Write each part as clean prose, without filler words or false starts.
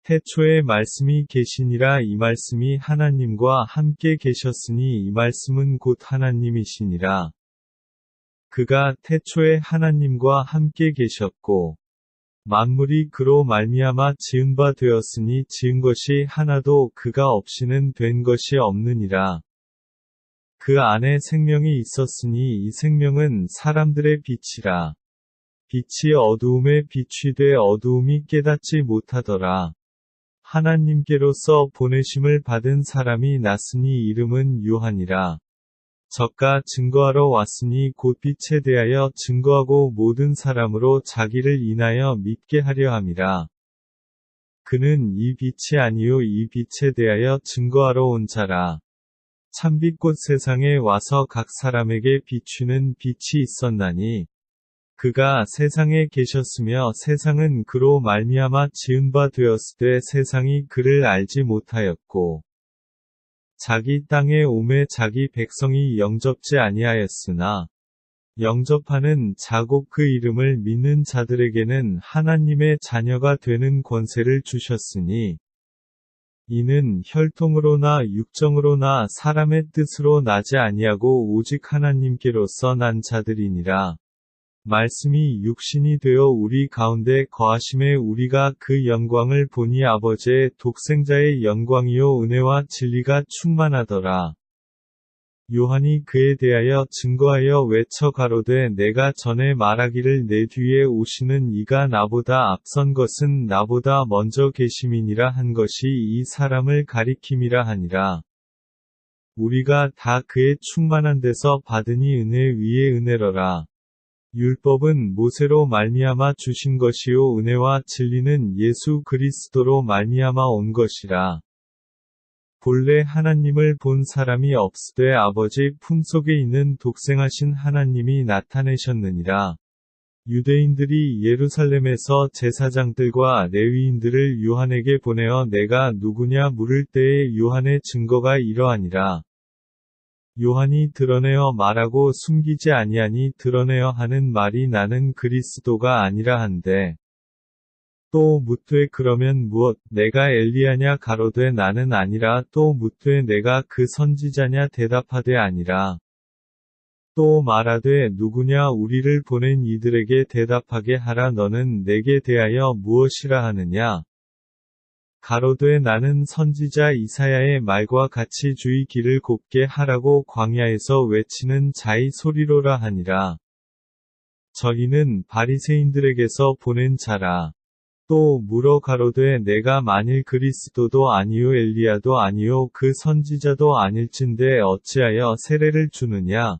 태초에 말씀이 계시니라. 이 말씀이 하나님과 함께 계셨으니 이 말씀은 곧 하나님이시니라. 그가 태초에 하나님과 함께 계셨고 만물이 그로 말미암아 지은 바 되었으니 지은 것이 하나도 그가 없이는 된 것이 없느니라. 그 안에 생명이 있었으니 이 생명은 사람들의 빛이라. 빛이 어두움에 비취되 어두움이 깨닫지 못하더라. 하나님께로서 보내심을 받은 사람이 났으니 이름은 요한이라. 저가 증거하러 왔으니 곧 빛에 대하여 증거하고 모든 사람으로 자기를 인하여 믿게 하려 함이라. 그는 이 빛이 아니요 이 빛에 대하여 증거하러 온 자라. 참빛 곧 세상에 와서 각 사람에게 비추는 빛이 있었나니 그가 세상에 계셨으며 세상은 그로 말미암아 지은 바 되었으되 세상이 그를 알지 못하였고 자기 땅에 오매 자기 백성이 영접지 아니하였으나 영접하는 자곧 그 이름을 믿는 자들에게는 하나님의 자녀가 되는 권세를 주셨으니 이는 혈통으로나 육정으로나 사람의 뜻으로 나지 아니하고 오직 하나님께로서 난 자들이니라. 말씀이 육신이 되어 우리 가운데 거하심에 우리가 그 영광을 보니 아버지의 독생자의 영광이요 은혜와 진리가 충만하더라. 요한이 그에 대하여 증거하여 외쳐 가로되 내가 전에 말하기를 내 뒤에 오시는 이가 나보다 앞선 것은 나보다 먼저 계심이니라 한 것이 이 사람을 가리킴이라 하니라. 우리가 다 그의 충만한 데서 받으니 은혜 위에 은혜로라. 율법은 모세로 말미암아 주신 것이요 은혜와 진리는 예수 그리스도로 말미암아 온 것이라. 본래 하나님을 본 사람이 없으되 아버지 품속에 있는 독생하신 하나님이 나타내셨느니라. 유대인들이 예루살렘에서 제사장들과 레위인들을 요한에게 보내어 내가 누구냐 물을 때에 요한의 증거가 이러하니라. 요한이 드러내어 말하고 숨기지 아니하니 드러내어 하는 말이 나는 그리스도가 아니라 한데 또 묻되 그러면 무엇 내가 엘리야냐 가로되 나는 아니라 또 묻되 내가 그 선지자냐 대답하되 아니라 또 말하되 누구냐 우리를 보낸 이들에게 대답하게 하라 너는 내게 대하여 무엇이라 하느냐 가로되 나는 선지자 이사야의 말과 같이 주의 길을 곱게 하라고 광야에서 외치는 자의 소리로라 하니라. 저희는 바리새인들에게서 보낸 자라. 또 물어 가로되 내가 만일 그리스도도 아니요 엘리야도 아니요 그 선지자도 아닐진대 어찌하여 세례를 주느냐?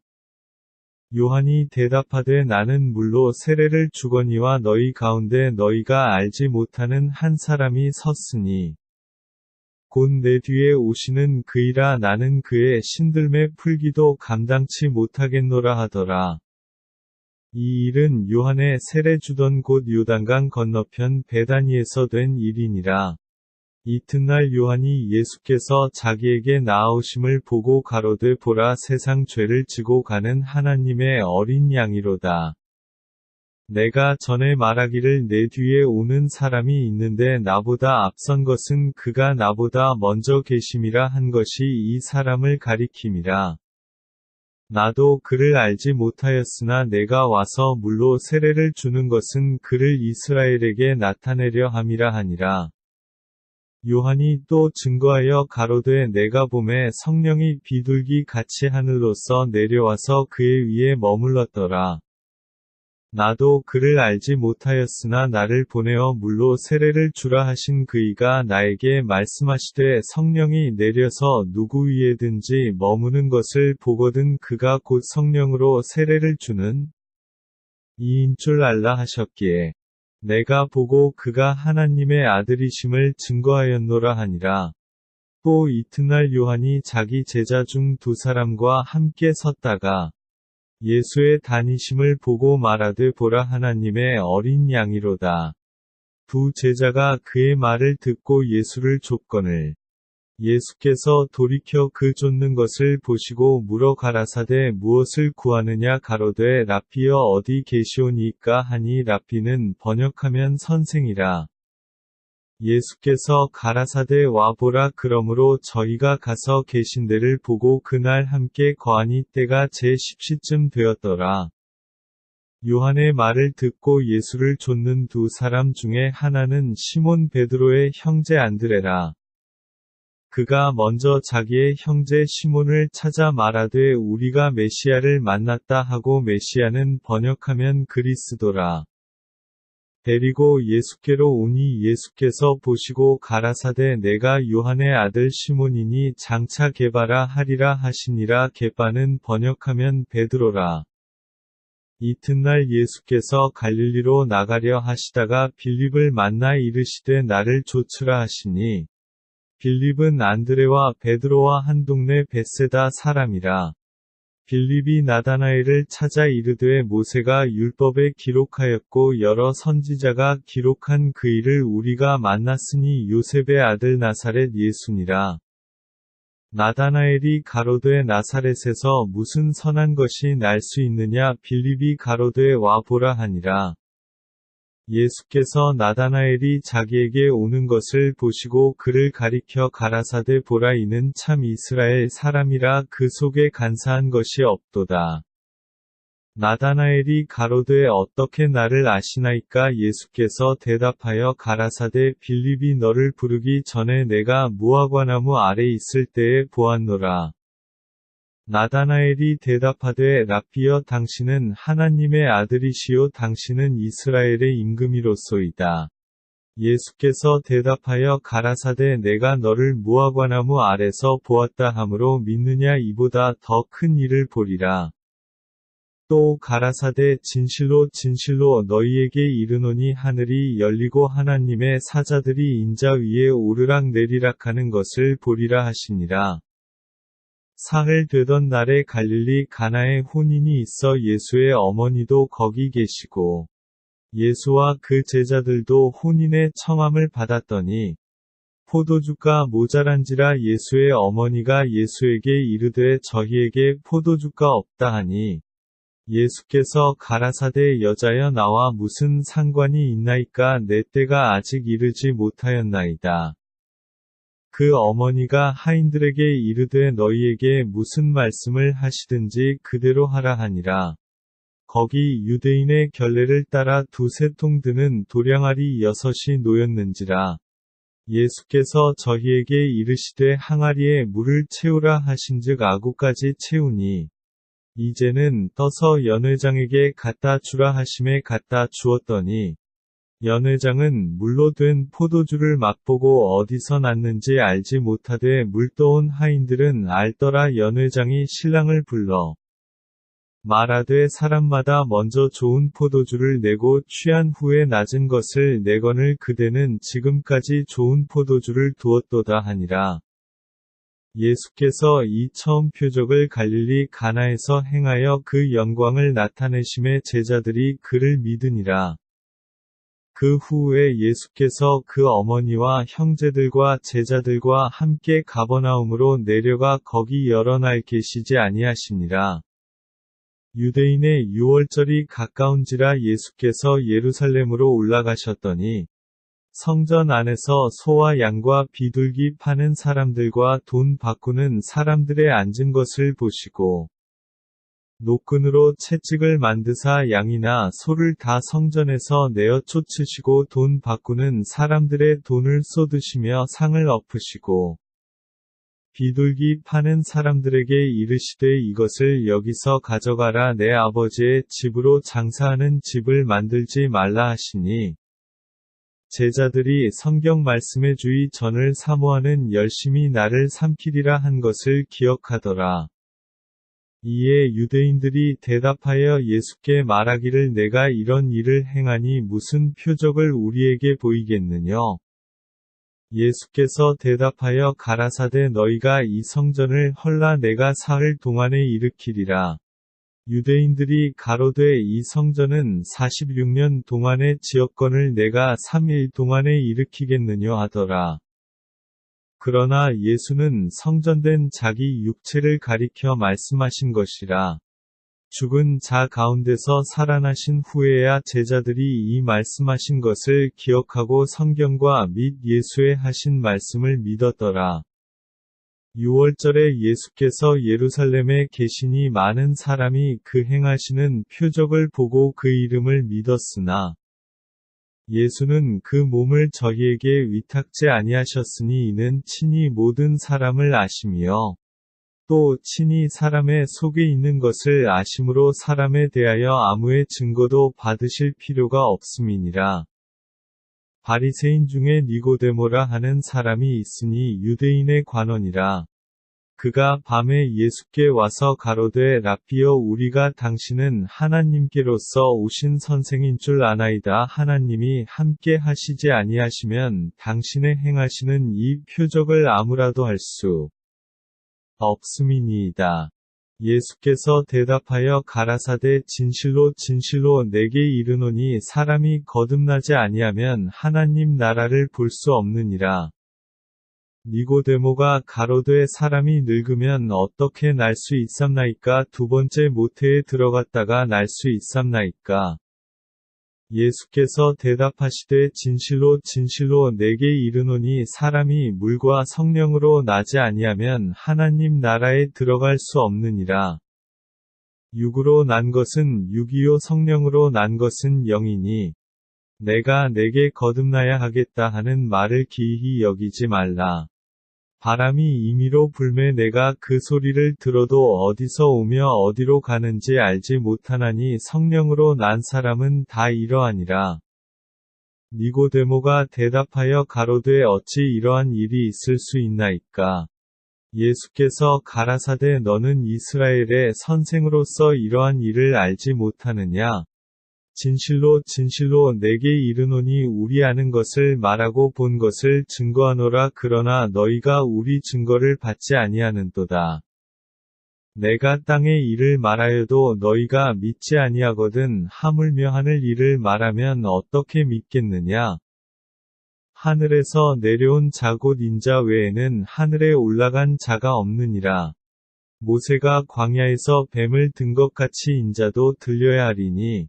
요한이 대답하되 나는 물로 세례를 주거니와 너희 가운데 너희가 알지 못하는 한 사람이 섰으니 곧 내 뒤에 오시는 그이라 나는 그의 신들매 풀기도 감당치 못하겠노라 하더라. 이 일은 요한의 세례 주던 곳 요단강 건너편 베다니에서 된 일이니라. 이튿날 요한이 예수께서 자기에게 나아오심을 보고 가로되 보라 세상 죄를 지고 가는 하나님의 어린 양이로다. 내가 전에 말하기를 내 뒤에 오는 사람이 있는데 나보다 앞선 것은 그가 나보다 먼저 계심이라 한 것이 이 사람을 가리킴이라. 나도 그를 알지 못하였으나 내가 와서 물로 세례를 주는 것은 그를 이스라엘에게 나타내려 함이라 하니라. 요한이 또 증거하여 가로되 내가 보매 성령이 비둘기 같이 하늘로서 내려와서 그의 위에 머물렀더라. 나도 그를 알지 못하였으나 나를 보내어 물로 세례를 주라 하신 그이가 나에게 말씀하시되 성령이 내려서 누구 위에든지 머무는 것을 보거든 그가 곧 성령으로 세례를 주는 이인 줄 알라 하셨기에 내가 보고 그가 하나님의 아들이심을 증거하였노라 하니라. 또 이튿날 요한이 자기 제자 중 두 사람과 함께 섰다가 예수의 다니심을 보고 말하되 보라 하나님의 어린 양이로다. 두 제자가 그의 말을 듣고 예수를 좇거늘 예수께서 돌이켜 그 좇는 것을 보시고 물어 가라사대 무엇을 구하느냐 가로되 랍비여 어디 계시오니까 하니 랍비는 번역하면 선생이라. 예수께서 가라사대 와 보라. 그러므로 저희가 가서 계신 데를 보고 그날 함께 거하니 때가 제10시쯤 되었더라. 요한의 말을 듣고 예수를 좇는 두 사람 중에 하나는 시몬 베드로의 형제 안드레라. 그가 먼저 자기의 형제 시몬을 찾아 말하되 우리가 메시아를 만났다 하고, 메시아는 번역하면 그리스도라. 데리고 예수께로 오니 예수께서 보시고 가라사대 내가 요한의 아들 시몬이니 장차 게바라 하리라 하시니라. 게바는 번역하면 베드로라. 이튿날 예수께서 갈릴리로 나가려 하시다가 빌립을 만나 이르시되 나를 좇으라 하시니, 빌립은 안드레와 베드로와 한 동네 벳세다 사람이라. 빌립이 나다나엘을 찾아 이르되 모세가 율법에 기록하였고 여러 선지자가 기록한 그 일을 우리가 만났으니 요셉의 아들 나사렛 예수니라. 나다나엘이 가로되 나사렛에서 무슨 선한 것이 날 수 있느냐. 빌립이 가로되 와 보라 하니라. 예수께서 나다나엘이 자기에게 오는 것을 보시고 그를 가리켜 가라사대 보라. 이는 참 이스라엘 사람이라. 그 속에 간사한 것이 없도다. 나다나엘이 가로되 어떻게 나를 아시나이까. 예수께서 대답하여 가라사대 빌립이 너를 부르기 전에 내가 무화과나무 아래 있을 때에 보았노라. 나다나엘이 대답하되 랍비여 당신은 하나님의 아들이시요 당신은 이스라엘의 임금이로소이다. 예수께서 대답하여 가라사대 내가 너를 무화과나무 아래서 보았다 하므로 믿느냐. 이보다 더 큰 일을 보리라. 또 가라사대 진실로 진실로 너희에게 이르노니 하늘이 열리고 하나님의 사자들이 인자 위에 오르락내리락 하는 것을 보리라 하시니라. 사흘 되던 날에 갈릴리 가나에 혼인이 있어 예수의 어머니도 거기 계시고 예수와 그 제자들도 혼인의 청함을 받았더니 포도주가 모자란지라. 예수의 어머니가 예수에게 이르되 저희에게 포도주가 없다 하니, 예수께서 가라사대 여자여 나와 무슨 상관이 있나이까. 내 때가 아직 이르지 못하였나이다. 그 어머니가 하인들에게 이르되 너희에게 무슨 말씀을 하시든지 그대로 하라 하니라. 거기 유대인의 결례를 따라 두세 통 드는 도량알이 6이 놓였는지라. 예수께서 저희에게 이르시되 항아리에 물을 채우라 하신즉 아구까지 채우니, 이제는 떠서 연회장에게 갖다 주라 하심에 갖다 주었더니, 연회장은 물로 된 포도주를 맛보고 어디서 났는지 알지 못하되 물떠온 하인들은 알더라. 연회장이 신랑을 불러 말하되 사람마다 먼저 좋은 포도주를 내고 취한 후에 낮은 것을 내거늘 그대는 지금까지 좋은 포도주를 두었도다 하니라. 예수께서 이 처음 표적을 갈릴리 가나에서 행하여 그 영광을 나타내심에 제자들이 그를 믿으니라. 그 후에 예수께서 그 어머니와 형제들과 제자들과 함께 가버나움으로 내려가 거기 여러 날 계시지 아니하시니라. 유대인의 유월절이 가까운지라. 예수께서 예루살렘으로 올라가셨더니 성전 안에서 소와 양과 비둘기 파는 사람들과 돈 바꾸는 사람들의 앉은 것을 보시고 노끈으로 채찍을 만드사 양이나 소를 다 성전에서 내어 쫓으시고 돈 바꾸는 사람들의 돈을 쏟으시며 상을 엎으시고 비둘기 파는 사람들에게 이르시되 이것을 여기서 가져가라. 내 아버지의 집으로 장사하는 집을 만들지 말라 하시니, 제자들이 성경 말씀에 주의 전을 사모하는 열심히 나를 삼키리라 한 것을 기억하더라. 이에 유대인들이 대답하여 예수께 말하기를 내가 이런 일을 행하니 무슨 표적을 우리에게 보이겠느냐. 예수께서 대답하여 가라사대 너희가 이 성전을 헐라 내가 사흘 동안에 일으키리라. 유대인들이 가로되 이 성전은 46년 동안의 지었건을 내가 3일 동안에 일으키겠느냐 하더라. 그러나 예수는 성전된 자기 육체를 가리켜 말씀하신 것이라. 죽은 자 가운데서 살아나신 후에야 제자들이 이 말씀하신 것을 기억하고 성경과 및 예수의 하신 말씀을 믿었더라. 6월절에 예수께서 예루살렘에 계시니 많은 사람이 그 행하시는 표적을 보고 그 이름을 믿었으나 예수는 그 몸을 저희에게 위탁지 아니하셨으니 이는 친히 모든 사람을 아심이요 또 친히 사람의 속에 있는 것을 아심으로 사람에 대하여 아무의 증거도 받으실 필요가 없음이니라. 바리새인 중에 니고데모라 하는 사람이 있으니 유대인의 관원이라. 그가 밤에 예수께 와서 가로되 랍비여 우리가 당신은 하나님께로서 오신 선생인 줄 아나이다. 하나님이 함께 하시지 아니하시면 당신의 행하시는 이 표적을 아무라도 할 수 없음이니이다. 예수께서 대답하여 가라사대 진실로 진실로 내게 이르노니 사람이 거듭나지 아니하면 하나님 나라를 볼 수 없느니라. 니고데모가 가로되 사람이 늙으면 어떻게 날 수 있삼나이까? 두 번째 모태에 들어갔다가 날 수 있삼나이까? 예수께서 대답하시되 진실로 진실로 내게 이르노니 사람이 물과 성령으로 나지 아니하면 하나님 나라에 들어갈 수 없느니라. 육으로 난 것은 육이요 성령으로 난 것은 영이니 내가 내게 거듭나야 하겠다 하는 말을 기이히 여기지 말라. 바람이 임의로 불매 내가 그 소리를 들어도 어디서 오며 어디로 가는지 알지 못하나니 성령으로 난 사람은 다 이러하니라. 니고데모가 대답하여 가로되 어찌 이러한 일이 있을 수 있나이까? 예수께서 가라사대 너는 이스라엘의 선생으로서 이러한 일을 알지 못하느냐? 진실로 진실로 내게 이르노니 우리 아는 것을 말하고 본 것을 증거하노라. 그러나 너희가 우리 증거를 받지 아니하는도다. 내가 땅의 일을 말하여도 너희가 믿지 아니하거든. 하물며 하늘 일을 말하면 어떻게 믿겠느냐? 하늘에서 내려온 자 곧 인자 외에는 하늘에 올라간 자가 없느니라. 모세가 광야에서 뱀을 든 것 같이 인자도 들려야 하리니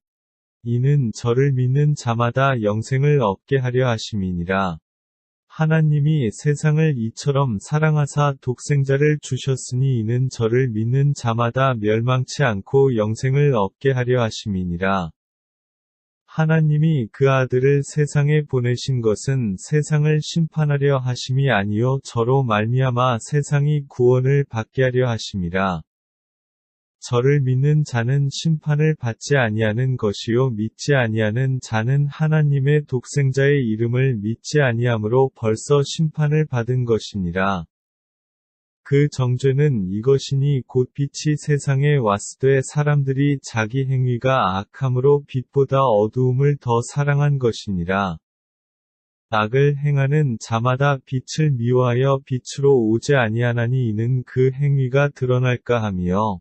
이는 저를 믿는 자마다 영생을 얻게 하려 하심이니라. 하나님이 세상을 이처럼 사랑하사 독생자를 주셨으니 이는 저를 믿는 자마다 멸망치 않고 영생을 얻게 하려 하심이니라. 하나님이 그 아들을 세상에 보내신 것은 세상을 심판하려 하심이 아니요 저로 말미암아 세상이 구원을 받게 하려 하심이라. 저를 믿는 자는 심판을 받지 아니하는 것이요 믿지 아니하는 자는 하나님의 독생자의 이름을 믿지 아니하므로 벌써 심판을 받은 것이니라. 그 정죄는 이것이니 곧 빛이 세상에 왔으되 사람들이 자기 행위가 악함으로 빛보다 어두움을 더 사랑한 것이니라. 악을 행하는 자마다 빛을 미워하여 빛으로 오지 아니하나니 이는 그 행위가 드러날까 하며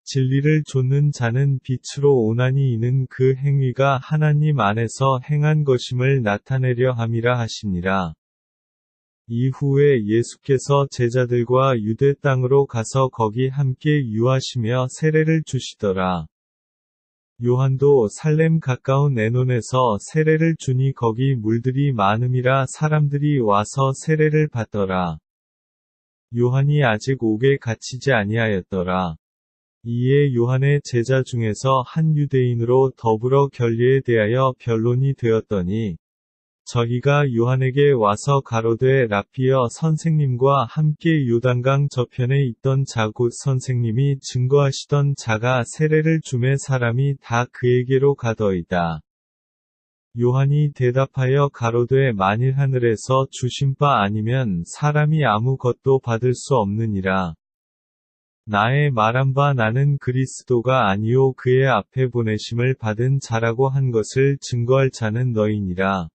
진리를 좇는 자는 빛으로 오나니 이는 그 행위가 하나님 안에서 행한 것임을 나타내려 함이라 하시니라. 이후에 예수께서 제자들과 유대 땅으로 가서 거기 함께 유하시며 세례를 주시더라. 요한도 살렘 가까운 에논에서 세례를 주니 거기 물들이 많음이라 사람들이 와서 세례를 받더라. 요한이 아직 옥에 갇히지 아니하였더라. 이에 요한의 제자 중에서 한 유대인으로 더불어 결례에 대하여 변론이 되었더니 저희가 요한에게 와서 가로되 랍비여 선생님과 함께 요단강 저편에 있던 자 곧 선생님이 증거하시던 자가 세례를 주매 사람이 다 그에게로 가더이다. 요한이 대답하여 가로되 만일 하늘에서 주신 바 아니면 사람이 아무것도 받을 수 없느니라. 나의 말한 바 나는 그리스도가 아니요 그의 앞에 보내심을 받은 자라고 한 것을 증거할 자는 너희니라.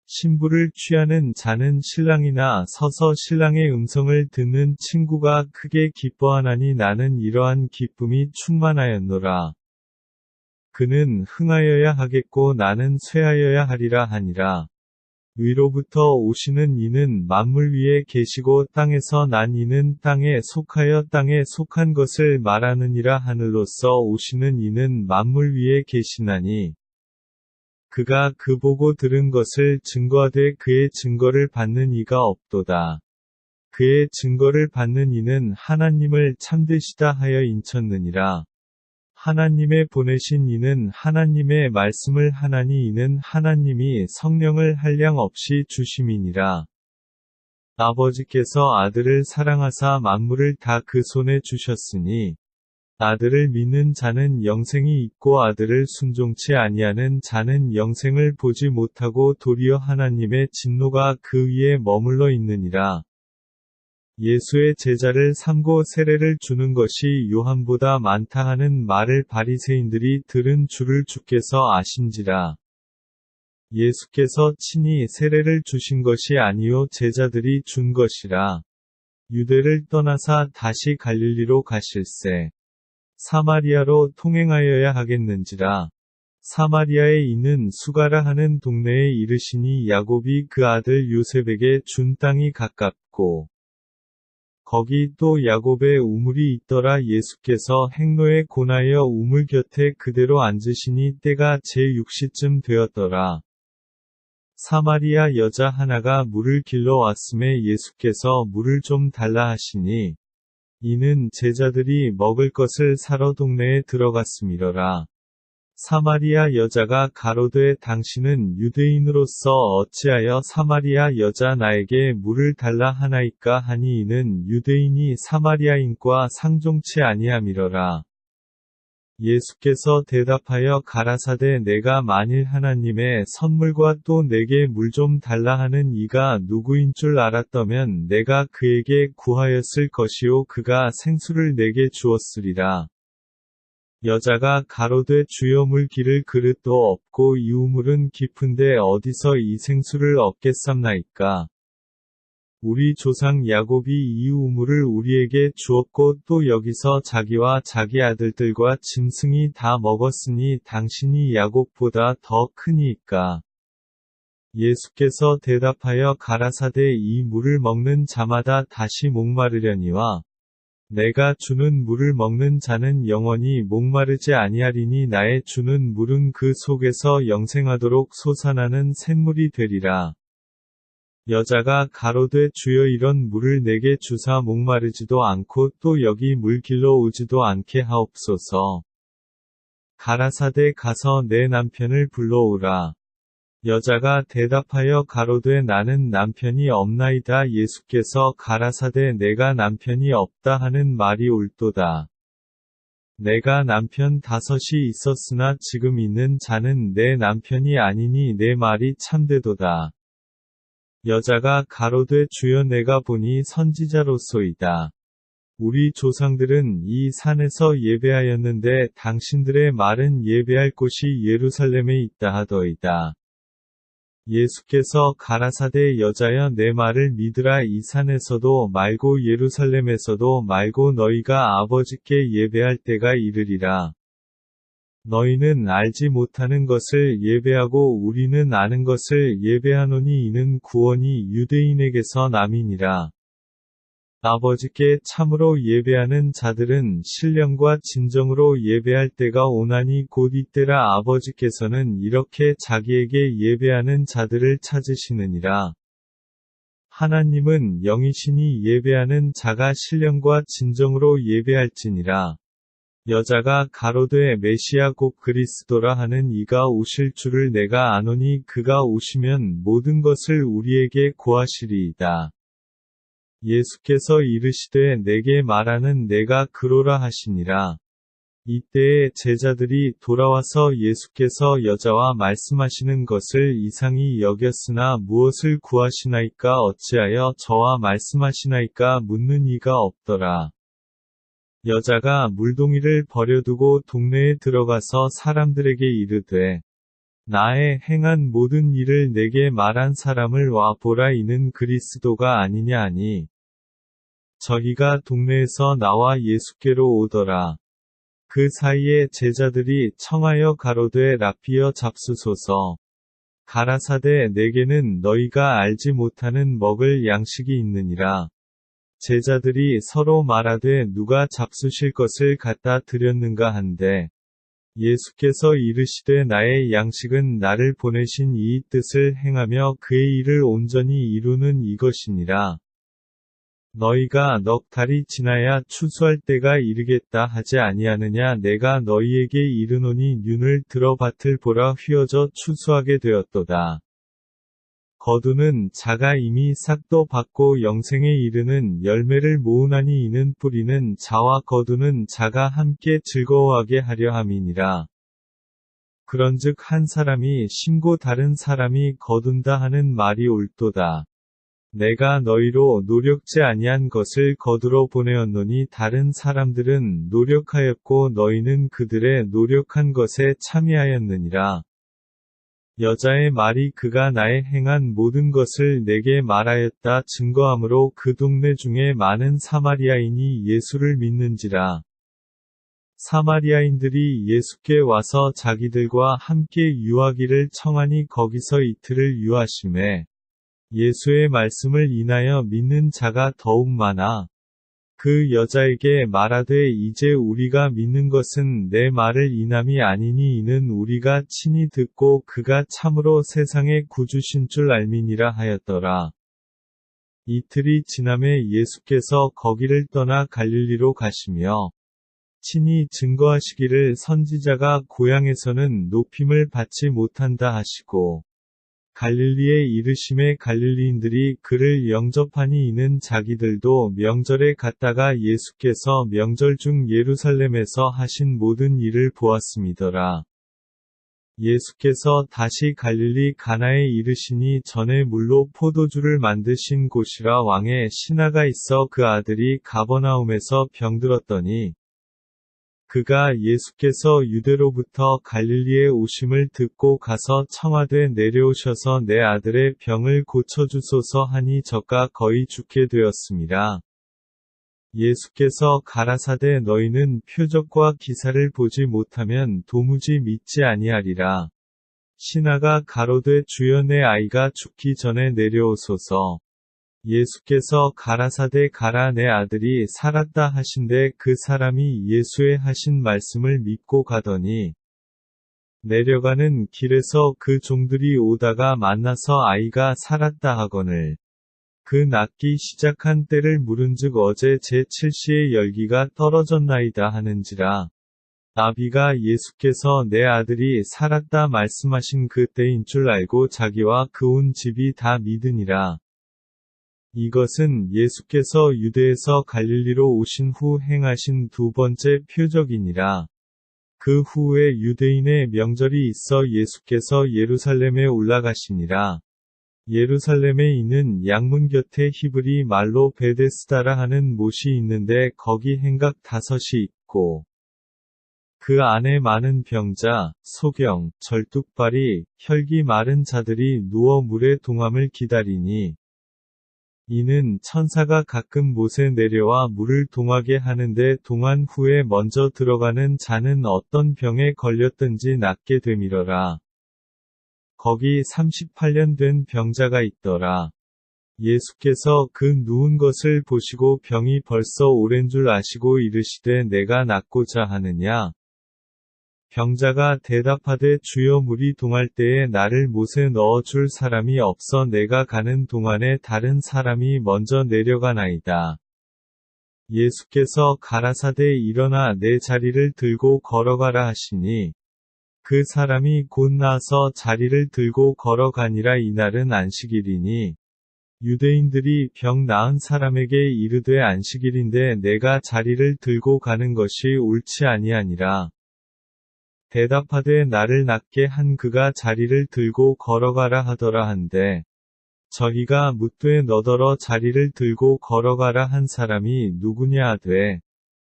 신부를 취하는 자는 신랑이나 서서 신랑의 음성을 듣는 친구가 크게 기뻐하나니 나는 이러한 기쁨이 충만하였노라. 그는 흥하여야 하겠고 나는 쇠하여야 하리라 하니라. 위로부터 오시는 이는 만물 위에 계시고 땅에서 난 이는 땅에 속하여 땅에 속한 것을 말하느니라. 하늘로서 오시는 이는 만물 위에 계시나니 그가 그 보고 들은 것을 증거하되 그의 증거를 받는 이가 없도다. 그의 증거를 받는 이는 하나님을 참되시다 하여 인쳤느니라. 하나님의 보내신 이는 하나님의 말씀을 하나니 이는 하나님이 성령을 한량 없이 주심이니라. 아버지께서 아들을 사랑하사 만물을 다 그 손에 주셨으니 아들을 믿는 자는 영생이 있고 아들을 순종치 아니하는 자는 영생을 보지 못하고 도리어 하나님의 진노가 그 위에 머물러 있느니라. 예수의 제자를 삼고 세례를 주는 것이 요한보다 많다 하는 말을 바리새인들이 들은 줄을 주께서 아신지라. 예수께서 친히 세례를 주신 것이 아니요 제자들이 준 것이라. 유대를 떠나사 다시 갈릴리로 가실새 사마리아로 통행하여야 하겠는지라. 사마리아에 있는 수가라 하는 동네에 이르시니 야곱이 그 아들 요셉에게 준 땅이 가깝고 거기 또 야곱의 우물이 있더라. 예수께서 행로에 고나여 우물 곁에 그대로 앉으시니 때가 제6시쯤 되었더라. 사마리아 여자 하나가 물을 길러 왔음에 예수께서 물을 좀 달라 하시니 이는 제자들이 먹을 것을 사러 동네에 들어갔음이러라. 사마리아 여자가 가로되 당신은 유대인으로서 어찌하여 사마리아 여자 나에게 물을 달라 하나이까 하니 이는 유대인이 사마리아인과 상종치 아니함이러라. 예수께서 대답하여 가라사대 내가 만일 하나님의 선물과 또 내게 물 좀 달라 하는 이가 누구인 줄 알았더면 내가 그에게 구하였을 것이요 그가 생수를 내게 주었으리라. 여자가 가로되 주여 물 기를 그릇도 없고 이 우물은 깊은데 어디서 이 생수를 얻겠삼나이까. 우리 조상 야곱이 이 우물을 우리에게 주었고 또 여기서 자기와 자기 아들들과 짐승이 다 먹었으니 당신이 야곱보다 더 크니이까. 예수께서 대답하여 가라사대 이 물을 먹는 자마다 다시 목마르려니와 내가 주는 물을 먹는 자는 영원히 목마르지 아니하리니 나의 주는 물은 그 속에서 영생하도록 솟아나는 샘물이 되리라. 여자가 가로되 주여 이런 물을 내게 주사 목마르지도 않고 또 여기 물 길러 오지도 않게 하옵소서. 가라사대 가서 내 남편을 불러오라. 여자가 대답하여 가로되 나는 남편이 없나이다. 예수께서 가라사대 내가 남편이 없다 하는 말이 옳도다. 내가 남편 5이 있었으나 지금 있는 자는 내 남편이 아니니 내 말이 참되도다. 여자가 가로되 주여 내가 보니 선지자로소이다. 우리 조상들은 이 산에서 예배하였는데 당신들의 말은 예배할 곳이 예루살렘에 있다 하더이다. 예수께서 가라사대 여자여 내 말을 믿으라. 이 산에서도 말고 예루살렘에서도 말고 너희가 아버지께 예배할 때가 이르리라. 너희는 알지 못하는 것을 예배하고 우리는 아는 것을 예배하노니 이는 구원이 유대인에게서 남이니라. 아버지께 참으로 예배하는 자들은 신령과 진정으로 예배할 때가 오나니 곧 이때라. 아버지께서는 이렇게 자기에게 예배하는 자들을 찾으시느니라. 하나님은 영이시니 예배하는 자가 신령과 진정으로 예배할지니라. 여자가 가로되 메시아 곧 그리스도라 하는 이가 오실 줄을 내가 아노니 그가 오시면 모든 것을 우리에게 고하시리이다. 예수께서 이르시되 내게 말하는 내가 그로라 하시니라. 이때에 제자들이 돌아와서 예수께서 여자와 말씀하시는 것을 이상히 여겼으나 무엇을 구하시나이까 어찌하여 저와 말씀하시나이까 묻는 이가 없더라. 여자가 물동이를 버려두고 동네에 들어가서 사람들에게 이르되 나의 행한 모든 일을 내게 말한 사람을 와 보라. 이는 그리스도가 아니냐 하니 저희가 동네에서 나와 예수께로 오더라. 그 사이에 제자들이 청하여 가로되 라피여 잡수소서. 가라사대 내게는 너희가 알지 못하는 먹을 양식이 있느니라. 제자들이 서로 말하되 누가 잡수실 것을 갖다 드렸는가 한데 예수께서 이르시되 나의 양식은 나를 보내신 이의 뜻을 행하며 그의 일을 온전히 이루는 이것이니라. 너희가 넉 달이 지나야 추수할 때가 이르겠다 하지 아니하느냐. 내가 너희에게 이르노니 윤을 들어 밭을 보라. 휘어져 추수하게 되었도다. 거두는 자가 이미 싹도 받고 영생에 이르는 열매를 모으나니 이는 뿌리는 자와 거두는 자가 함께 즐거워하게 하려 함이니라. 그런즉 한 사람이 심고 다른 사람이 거둔다 하는 말이 옳도다. 내가 너희로 노력지 아니한 것을 거두러 보내었노니 다른 사람들은 노력하였고 너희는 그들의 노력한 것에 참여하였느니라. 여자의 말이 그가 나의 행한 모든 것을 내게 말하였다 증거하므로 그 동네 중에 많은 사마리아인이 예수를 믿는지라. 사마리아인들이 예수께 와서 자기들과 함께 유하기를 청하니 거기서 이틀을 유하심에 예수의 말씀을 인하여 믿는 자가 더욱 많아. 그 여자에게 말하되 이제 우리가 믿는 것은 내 말을 인함이 아니니 이는 우리가 친히 듣고 그가 참으로 세상의 구주신 줄 알미니라 하였더라. 이틀이 지남에 예수께서 거기를 떠나 갈릴리로 가시며 친히 증거하시기를 선지자가 고향에서는 높임을 받지 못한다 하시고 갈릴리에 이르심에 갈릴리인들이 그를 영접하니 이는 자기들도 명절에 갔다가 예수께서 명절 중 예루살렘에서 하신 모든 일을 보았음이더라. 예수께서 다시 갈릴리 가나에 이르시니 전에 물로 포도주를 만드신 곳이라 왕의 신하가 있어 그 아들이 가버나움에서 병들었더니 그가 예수께서 유대로부터 갈릴리에 오심을 듣고 가서 청하되 내려오셔서 내 아들의 병을 고쳐주소서 하니 저가 거의 죽게 되었습니다. 예수께서 가라사대 너희는 표적과 기사를 보지 못하면 도무지 믿지 아니하리라. 신하가 가로되 주여 내 아이가 죽기 전에 내려오소서. 예수께서 가라사대 가라 내 아들이 살았다 하신대 그 사람이 예수의 하신 말씀을 믿고 가더니 내려가는 길에서 그 종들이 오다가 만나서 아이가 살았다 하거늘 그 낫기 시작한 때를 물은즉 어제 제7시에 열기가 떨어졌나이다 하는지라. 나비가 예수께서 내 아들이 살았다 말씀하신 그 때인 줄 알고 자기와 그 온 집이 다 믿으니라. 이것은 예수께서 유대에서 갈릴리로 오신 후 행하신 두 번째 표적이니라. 그 후에 유대인의 명절이 있어 예수께서 예루살렘에 올라가시니라. 예루살렘에 있는 양문 곁에 히브리 말로 베데스다라 하는 못이 있는데 거기 행각 5이 있고 그 안에 많은 병자, 소경, 절뚝발이, 혈기 마른 자들이 누워 물의 동함을 기다리니 이는 천사가 가끔 못에 내려와 물을 동하게 하는데 동한 후에 먼저 들어가는 자는 어떤 병에 걸렸든지 낫게 되미러라. 거기 38년 된 병자가 있더라. 예수께서 그 누운 것을 보시고 병이 벌써 오랜 줄 아시고 이르시되 내가 낫고자 하느냐? 병자가 대답하되 주여 물이 동할 때에 나를 못에 넣어 줄 사람이 없어 내가 가는 동안에 다른 사람이 먼저 내려가나이다. 예수께서 가라사대 일어나 내 자리를 들고 걸어가라 하시니 그 사람이 곧 나서 자리를 들고 걸어가니라. 이날은 안식일이니 유대인들이 병 나은 사람에게 이르되 안식일인데 내가 자리를 들고 가는 것이 옳지 아니하니라. 대답하되 나를 낫게 한 그가 자리를 들고 걸어가라 하더라 한데 저희가 묻되 너더러 자리를 들고 걸어가라 한 사람이 누구냐 하되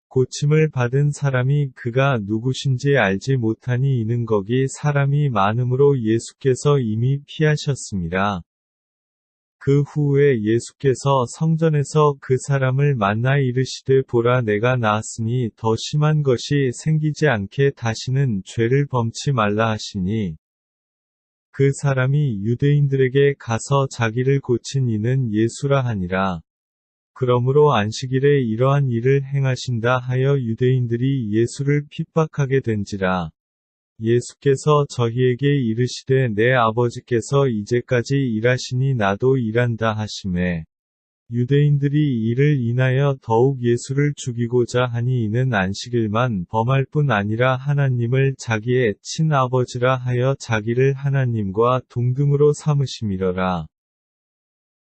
고침을 받은 사람이 그가 누구신지 알지 못하니 이는 거기 사람이 많음으로 예수께서 이미 피하셨습니다. 그 후에 예수께서 성전에서 그 사람을 만나 이르시되 보라 내가 나았으니 더 심한 것이 생기지 않게 다시는 죄를 범치 말라 하시니 그 사람이 유대인들에게 가서 자기를 고친 이는 예수라 하니라. 그러므로 안식일에 이러한 일을 행하신다 하여 유대인들이 예수를 핍박하게 된지라. 예수께서 저희에게 이르시되 내 아버지께서 이제까지 일하시니 나도 일한다 하시매. 유대인들이 이를 인하여 더욱 예수를 죽이고자 하니 이는 안식일만 범할 뿐 아니라 하나님을 자기의 친아버지라 하여 자기를 하나님과 동등으로 삼으심이러라.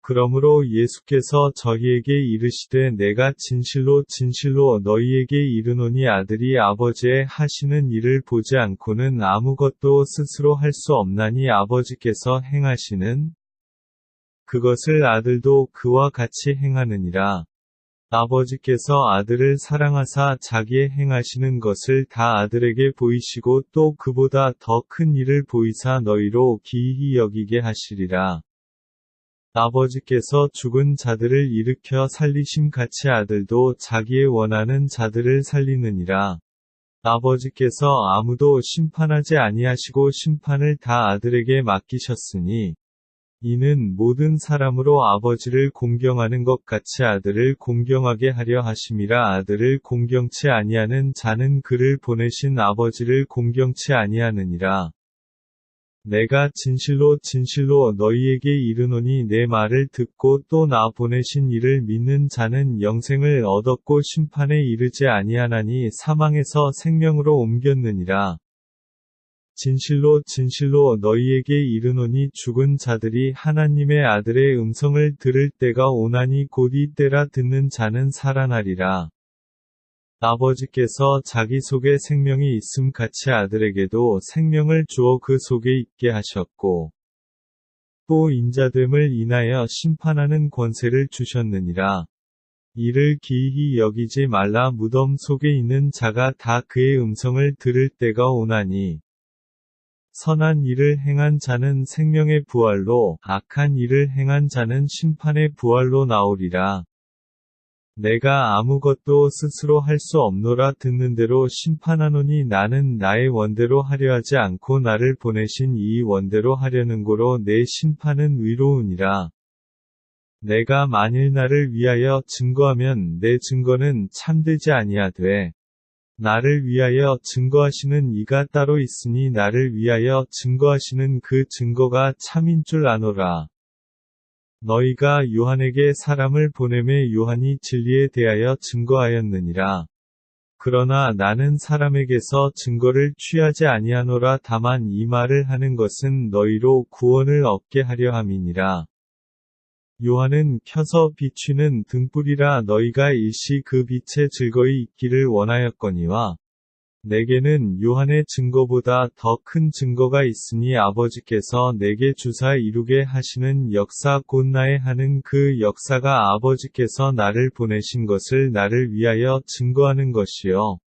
그러므로 예수께서 저희에게 이르시되 내가 진실로 진실로 너희에게 이르노니 아들이 아버지의 하시는 일을 보지 않고는 아무것도 스스로 할 수 없나니 아버지께서 행하시는 그것을 아들도 그와 같이 행하느니라. 아버지께서 아들을 사랑하사 자기의 행하시는 것을 다 아들에게 보이시고 또 그보다 더 큰 일을 보이사 너희로 기이히 여기게 하시리라. 아버지께서 죽은 자들을 일으켜 살리심 같이 아들도 자기의 원하는 자들을 살리느니라. 아버지께서 아무도 심판하지 아니하시고 심판을 다 아들에게 맡기셨으니 이는 모든 사람으로 아버지를 공경하는 것 같이 아들을 공경하게 하려 하심이라. 아들을 공경치 아니하는 자는 그를 보내신 아버지를 공경치 아니하느니라. 내가 진실로 진실로 너희에게 이르노니 내 말을 듣고 또 나 보내신 이를 믿는 자는 영생을 얻었고 심판에 이르지 아니하나니 사망에서 생명으로 옮겼느니라. 진실로 진실로 너희에게 이르노니 죽은 자들이 하나님의 아들의 음성을 들을 때가 오나니 곧 이때라. 듣는 자는 살아나리라. 아버지께서 자기 속에 생명이 있음 같이 아들에게도 생명을 주어 그 속에 있게 하셨고 또 인자됨을 인하여 심판하는 권세를 주셨느니라. 이를 기이히 여기지 말라. 무덤 속에 있는 자가 다 그의 음성을 들을 때가 오나니 선한 일을 행한 자는 생명의 부활로 악한 일을 행한 자는 심판의 부활로 나오리라. 내가 아무것도 스스로 할 수 없노라. 듣는 대로 심판하노니 나는 나의 원대로 하려 하지 않고 나를 보내신 이 원대로 하려는 고로 내 심판은 의로우니라. 내가 만일 나를 위하여 증거하면 내 증거는 참되지 아니하되 나를 위하여 증거하시는 이가 따로 있으니 나를 위하여 증거하시는 그 증거가 참인 줄 아노라. 너희가 요한에게 사람을 보내매 요한이 진리에 대하여 증거하였느니라. 그러나 나는 사람에게서 증거를 취하지 아니하노라. 다만 이 말을 하는 것은 너희로 구원을 얻게 하려 함이니라. 요한은 켜서 비추는 등불이라. 너희가 일시 그 빛에 즐거이 있기를 원하였거니와 내게는 요한의 증거보다 더 큰 증거가 있으니 아버지께서 내게 주사 이루게 하시는 역사 곧 나의 하는 그 역사가 아버지께서 나를 보내신 것을 나를 위하여 증거하는 것이요.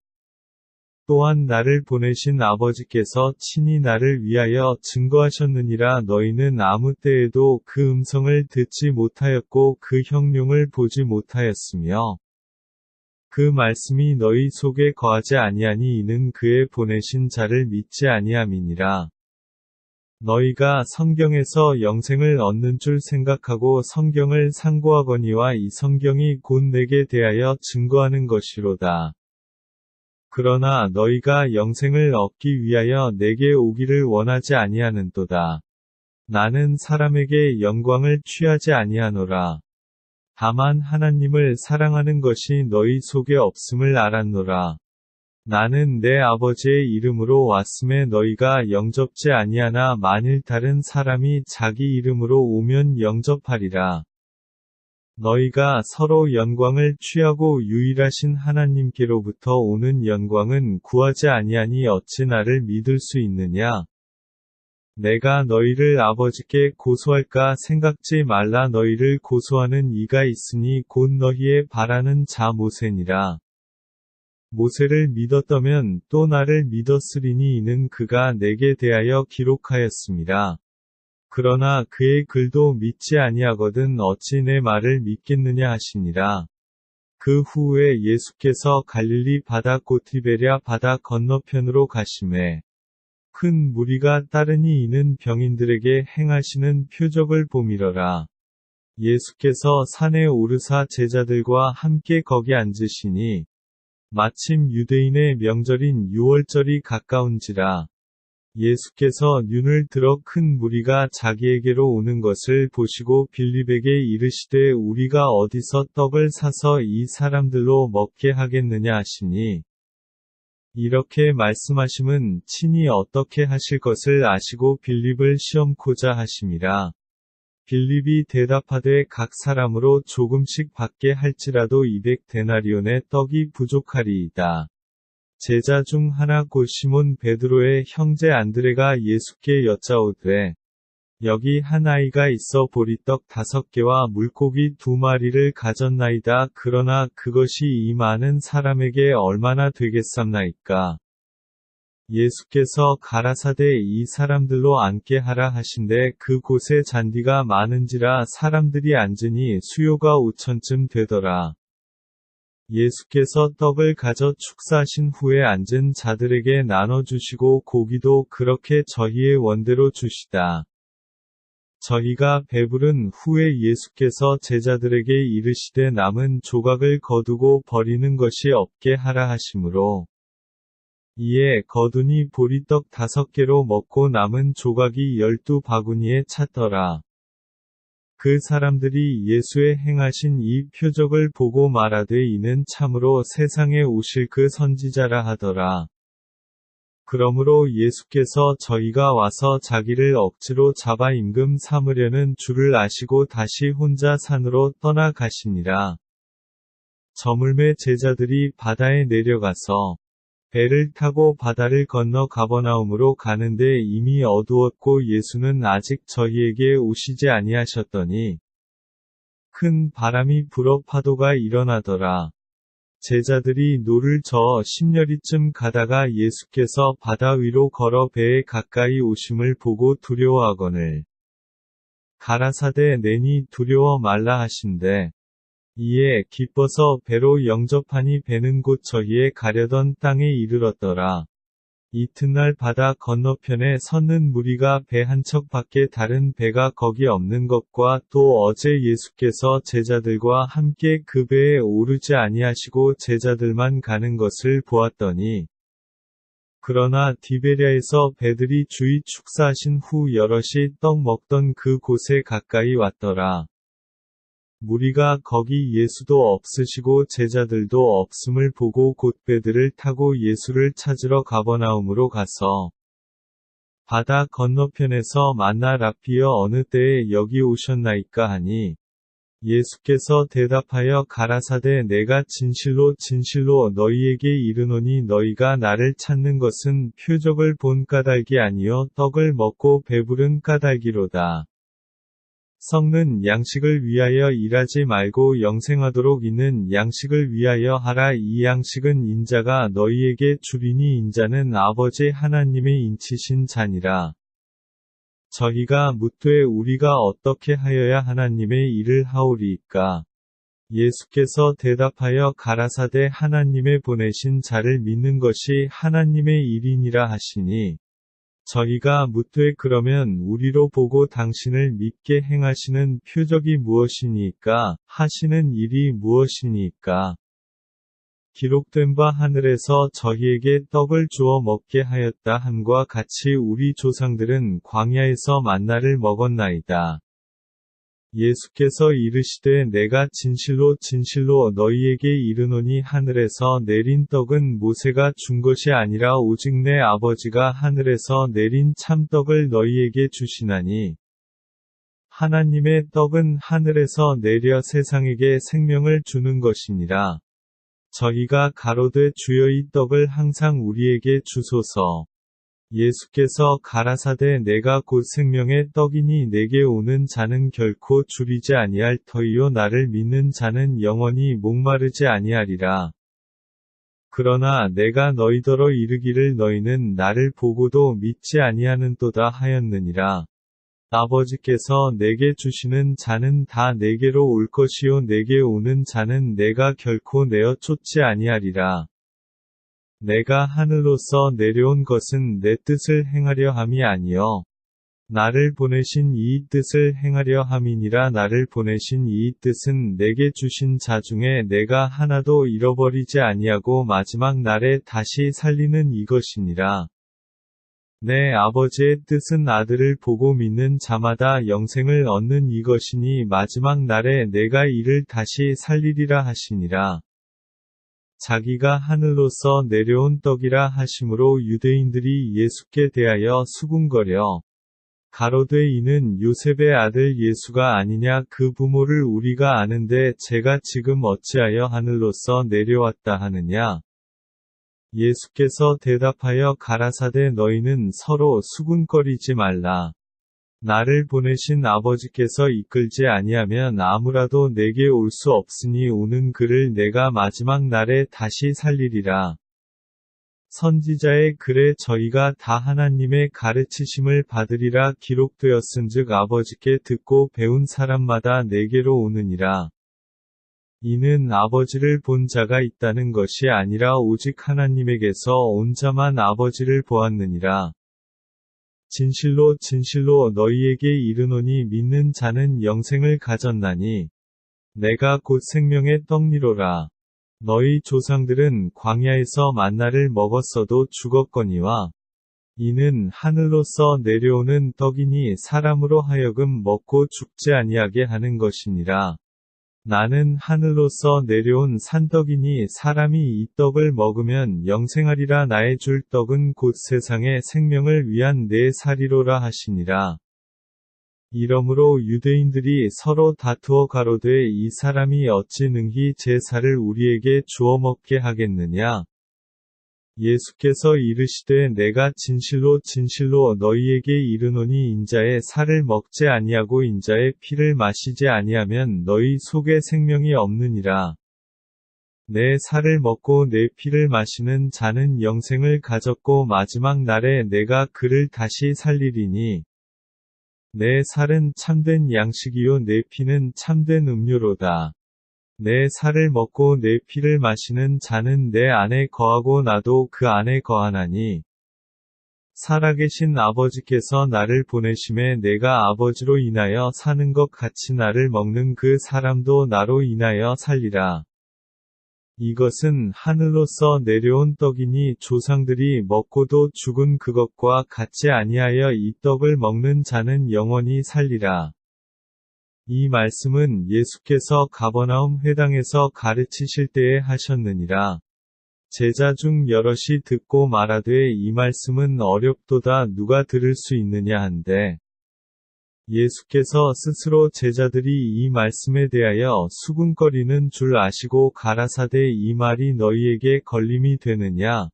또한 나를 보내신 아버지께서 친히 나를 위하여 증거하셨느니라. 너희는 아무 때에도 그 음성을 듣지 못하였고 그 형용을 보지 못하였으며 그 말씀이 너희 속에 거하지 아니하니 이는 그의 보내신 자를 믿지 아니함이니라. 너희가 성경에서 영생을 얻는 줄 생각하고 성경을 상고하거니와 이 성경이 곧 내게 대하여 증거하는 것이로다. 그러나 너희가 영생을 얻기 위하여 내게 오기를 원하지 아니하는도다. 나는 사람에게 영광을 취하지 아니하노라. 다만 하나님을 사랑하는 것이 너희 속에 없음을 알았노라. 나는 내 아버지의 이름으로 왔음에 너희가 영접지 아니하나 만일 다른 사람이 자기 이름으로 오면 영접하리라. 너희가 서로 영광을 취하고 유일하신 하나님께로부터 오는 영광은 구하지 아니하니 어찌 나를 믿을 수 있느냐? 내가 너희를 아버지께 고소할까 생각지 말라. 너희를 고소하는 이가 있으니 곧 너희의 바라는 자 모세니라. 모세를 믿었다면 또 나를 믿었으리니 이는 그가 내게 대하여 기록하였음이라. 그러나 그의 글도 믿지 아니하거든 어찌 내 말을 믿겠느냐 하시니라. 그 후에 예수께서 갈릴리 바다 곧 디베랴 바다 건너편으로 가시매 큰 무리가 따르니 이는 병인들에게 행하시는 표적을 봄이러라. 예수께서 산에 오르사 제자들과 함께 거기 앉으시니 마침 유대인의 명절인 유월절이 가까운지라. 예수께서 눈을 들어 큰 무리가 자기에게로 오는 것을 보시고 빌립에게 이르시되 우리가 어디서 떡을 사서 이 사람들로 먹게 하겠느냐 하시니 이렇게 말씀하심은 친히 어떻게 하실 것을 아시고 빌립을 시험코자 하심이라. 빌립이 대답하되 각 사람으로 조금씩 받게 할지라도 200데나리온의 떡이 부족하리이다. 제자 중 하나 곧 시몬 베드로의 형제 안드레가 예수께 여짜오되 여기 한 아이가 있어 보리떡 5개와 물고기 2마리를 가졌나이다. 그러나 그것이 이 많은 사람에게 얼마나 되겠삼나이까. 예수께서 가라사대 이 사람들로 앉게 하라 하신대 그곳에 잔디가 많은지라 사람들이 앉으니 수요가 5천쯤 되더라. 예수께서 떡을 가져 축사하신 후에 앉은 자들에게 나눠주시고 고기도 그렇게 저희의 원대로 주시다. 저희가 배부른 후에 예수께서 제자들에게 이르시되 남은 조각을 거두고 버리는 것이 없게 하라 하시므로 이에 거두니 보리떡 5개로 먹고 남은 조각이 12바구니에 찼더라. 그 사람들이 예수의 행하신 이 표적을 보고 말하되 이는 참으로 세상에 오실 그 선지자라 하더라. 그러므로 예수께서 저희가 와서 자기를 억지로 잡아 임금 삼으려는 줄을 아시고 다시 혼자 산으로 떠나가시니라. 저물매 제자들이 바다에 내려가서 배를 타고 바다를 건너 가버나움으로 가는데 이미 어두웠고 예수는 아직 저희에게 오시지 아니하셨더니 큰 바람이 불어 파도가 일어나더라. 제자들이 노를 저어 10여리쯤 가다가 예수께서 바다 위로 걸어 배에 가까이 오심을 보고 두려워하거늘 가라사대 내니 두려워 말라 하신대. 이에 기뻐서 배로 영접하니 배는 곧 저희의 가려던 땅에 이르렀더라. 이튿날 바다 건너편에 섰는 무리가 배 한 척밖에 다른 배가 거기 없는 것과 또 어제 예수께서 제자들과 함께 그 배에 오르지 아니하시고 제자들만 가는 것을 보았더니 그러나 디베랴에서 배들이 주의 축사하신 후 여럿이 떡 먹던 그 곳에 가까이 왔더라. 무리가 거기 예수도 없으시고 제자들도 없음을 보고 곧 배들을 타고 예수를 찾으러 가버나움으로 가서 바다 건너편에서 만나 라피어 어느 때에 여기 오셨나이까 하니 예수께서 대답하여 가라사대 내가 진실로 진실로 너희에게 이르노니 너희가 나를 찾는 것은 표적을 본 까닭이 아니요 떡을 먹고 배부른 까닭이로다. 썩는 양식을 위하여 일하지 말고 영생하도록 있는 양식을 위하여 하라. 이 양식은 인자가 너희에게 주리니 인자는 아버지 하나님의 인치신 자니라. 저희가 묻되 우리가 어떻게 하여야 하나님의 일을 하오리이까? 예수께서 대답하여 가라사대 하나님의 보내신 자를 믿는 것이 하나님의 일이니라 하시니 저희가 묻되 그러면 우리로 보고 당신을 믿게 행하시는 표적이 무엇이니까 하시는 일이 무엇이니까? 기록된 바 하늘에서 저희에게 떡을 주어 먹게 하였다 함과 같이 우리 조상들은 광야에서 만나를 먹었나이다. 예수께서 이르시되 내가 진실로 진실로 너희에게 이르노니 하늘에서 내린 떡은 모세가 준 것이 아니라 오직 내 아버지가 하늘에서 내린 참떡을 너희에게 주시나니 하나님의 떡은 하늘에서 내려 세상에게 생명을 주는 것이니라. 저희가 가로되 주여 이 떡을 항상 우리에게 주소서. 예수께서 가라사대 내가 곧 생명의 떡이니 내게 오는 자는 결코 줄이지 아니할 터이요 나를 믿는 자는 영원히 목마르지 아니하리라. 그러나 내가 너희더러 이르기를 너희는 나를 보고도 믿지 아니하는도다 하였느니라. 아버지께서 내게 주시는 자는 다 내게로 올 것이요 내게 오는 자는 내가 결코 내어 쫓지 아니하리라. 내가 하늘로서 내려온 것은 내 뜻을 행하려 함이 아니요 나를 보내신 이 뜻을 행하려 함이니라. 나를 보내신 이 뜻은 내게 주신 자 중에 내가 하나도 잃어버리지 아니하고 마지막 날에 다시 살리는 이것이니라. 내 아버지의 뜻은 아들을 보고 믿는 자마다 영생을 얻는 이것이니 마지막 날에 내가 이를 다시 살리리라 하시니라. 자기가 하늘로서 내려온 떡이라 하심으로 유대인들이 예수께 대하여 수군거려 가로되 이는 요셉의 아들 예수가 아니냐. 그 부모를 우리가 아는데 제가 지금 어찌하여 하늘로서 내려왔다 하느냐. 예수께서 대답하여 가라사대 너희는 서로 수군거리지 말라. 나를 보내신 아버지께서 이끌지 아니하면 아무라도 내게 올 수 없으니 오는 그를 내가 마지막 날에 다시 살리리라. 선지자의 글에 저희가 다 하나님의 가르치심을 받으리라 기록되었은즉 아버지께 듣고 배운 사람마다 내게로 오느니라. 이는 아버지를 본 자가 있다는 것이 아니라 오직 하나님에게서 온 자만 아버지를 보았느니라. 진실로 진실로 너희에게 이르노니 믿는 자는 영생을 가졌나니 내가 곧 생명의 떡이로라. 너희 조상들은 광야에서 만나를 먹었어도 죽었거니와 이는 하늘로서 내려오는 떡이니 사람으로 하여금 먹고 죽지 아니하게 하는 것이니라. 나는 하늘로서 내려온 산떡이니 사람이 이 떡을 먹으면 영생하리라. 나의 줄 떡은 곧 세상의 생명을 위한 내 살이로라 하시니라. 이러므로 유대인들이 서로 다투어 가로되 이 사람이 어찌 능히 제 살을 우리에게 주어 먹게 하겠느냐. 예수께서 이르시되 내가 진실로 진실로 너희에게 이르노니 인자의 살을 먹지 아니하고 인자의 피를 마시지 아니하면 너희 속에 생명이 없느니라. 내 살을 먹고 내 피를 마시는 자는 영생을 가졌고 마지막 날에 내가 그를 다시 살리리니 내 살은 참된 양식이요 내 피는 참된 음료로다. 내 살을 먹고 내 피를 마시는 자는 내 안에 거하고 나도 그 안에 거하나니 살아계신 아버지께서 나를 보내심에 내가 아버지로 인하여 사는 것 같이 나를 먹는 그 사람도 나로 인하여 살리라. 이것은 하늘로서 내려온 떡이니 조상들이 먹고도 죽은 그것과 같지 아니하여 이 떡을 먹는 자는 영원히 살리라. 이 말씀은 예수께서 가버나움 회당에서 가르치실 때에 하셨느니라. 제자 중 여럿이 듣고 말하되 이 말씀은 어렵도다 누가 들을 수 있느냐 한데 예수께서 스스로 제자들이 이 말씀에 대하여 수군거리는 줄 아시고 가라사대 이 말이 너희에게 걸림이 되느냐?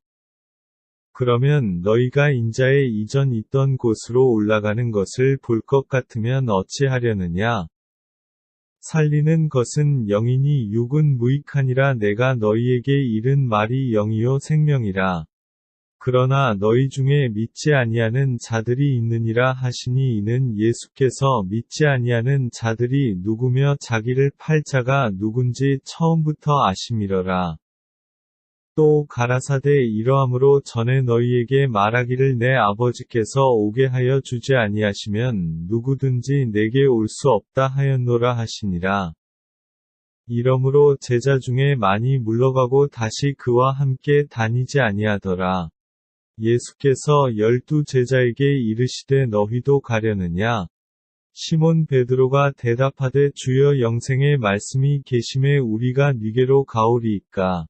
그러면 너희가 인자의 이전 있던 곳으로 올라가는 것을 볼 것 같으면 어찌하려느냐? 살리는 것은 영이니 육은 무익하니라. 내가 너희에게 이른 말이 영이요 생명이라. 그러나 너희 중에 믿지 아니하는 자들이 있느니라 하시니 이는 예수께서 믿지 아니하는 자들이 누구며 자기를 팔 자가 누군지 처음부터 아심이러라. 또 가라사대 이러함으로 전에 너희에게 말하기를 내 아버지께서 오게 하여 주지 아니하시면 누구든지 내게 올 수 없다 하였노라 하시니라. 이러므로 제자 중에 많이 물러가고 다시 그와 함께 다니지 아니하더라. 예수께서 12 제자에게 이르시되 너희도 가려느냐? 시몬 베드로가 대답하되 주여 영생의 말씀이 계심에 우리가 네게로 가오리이까?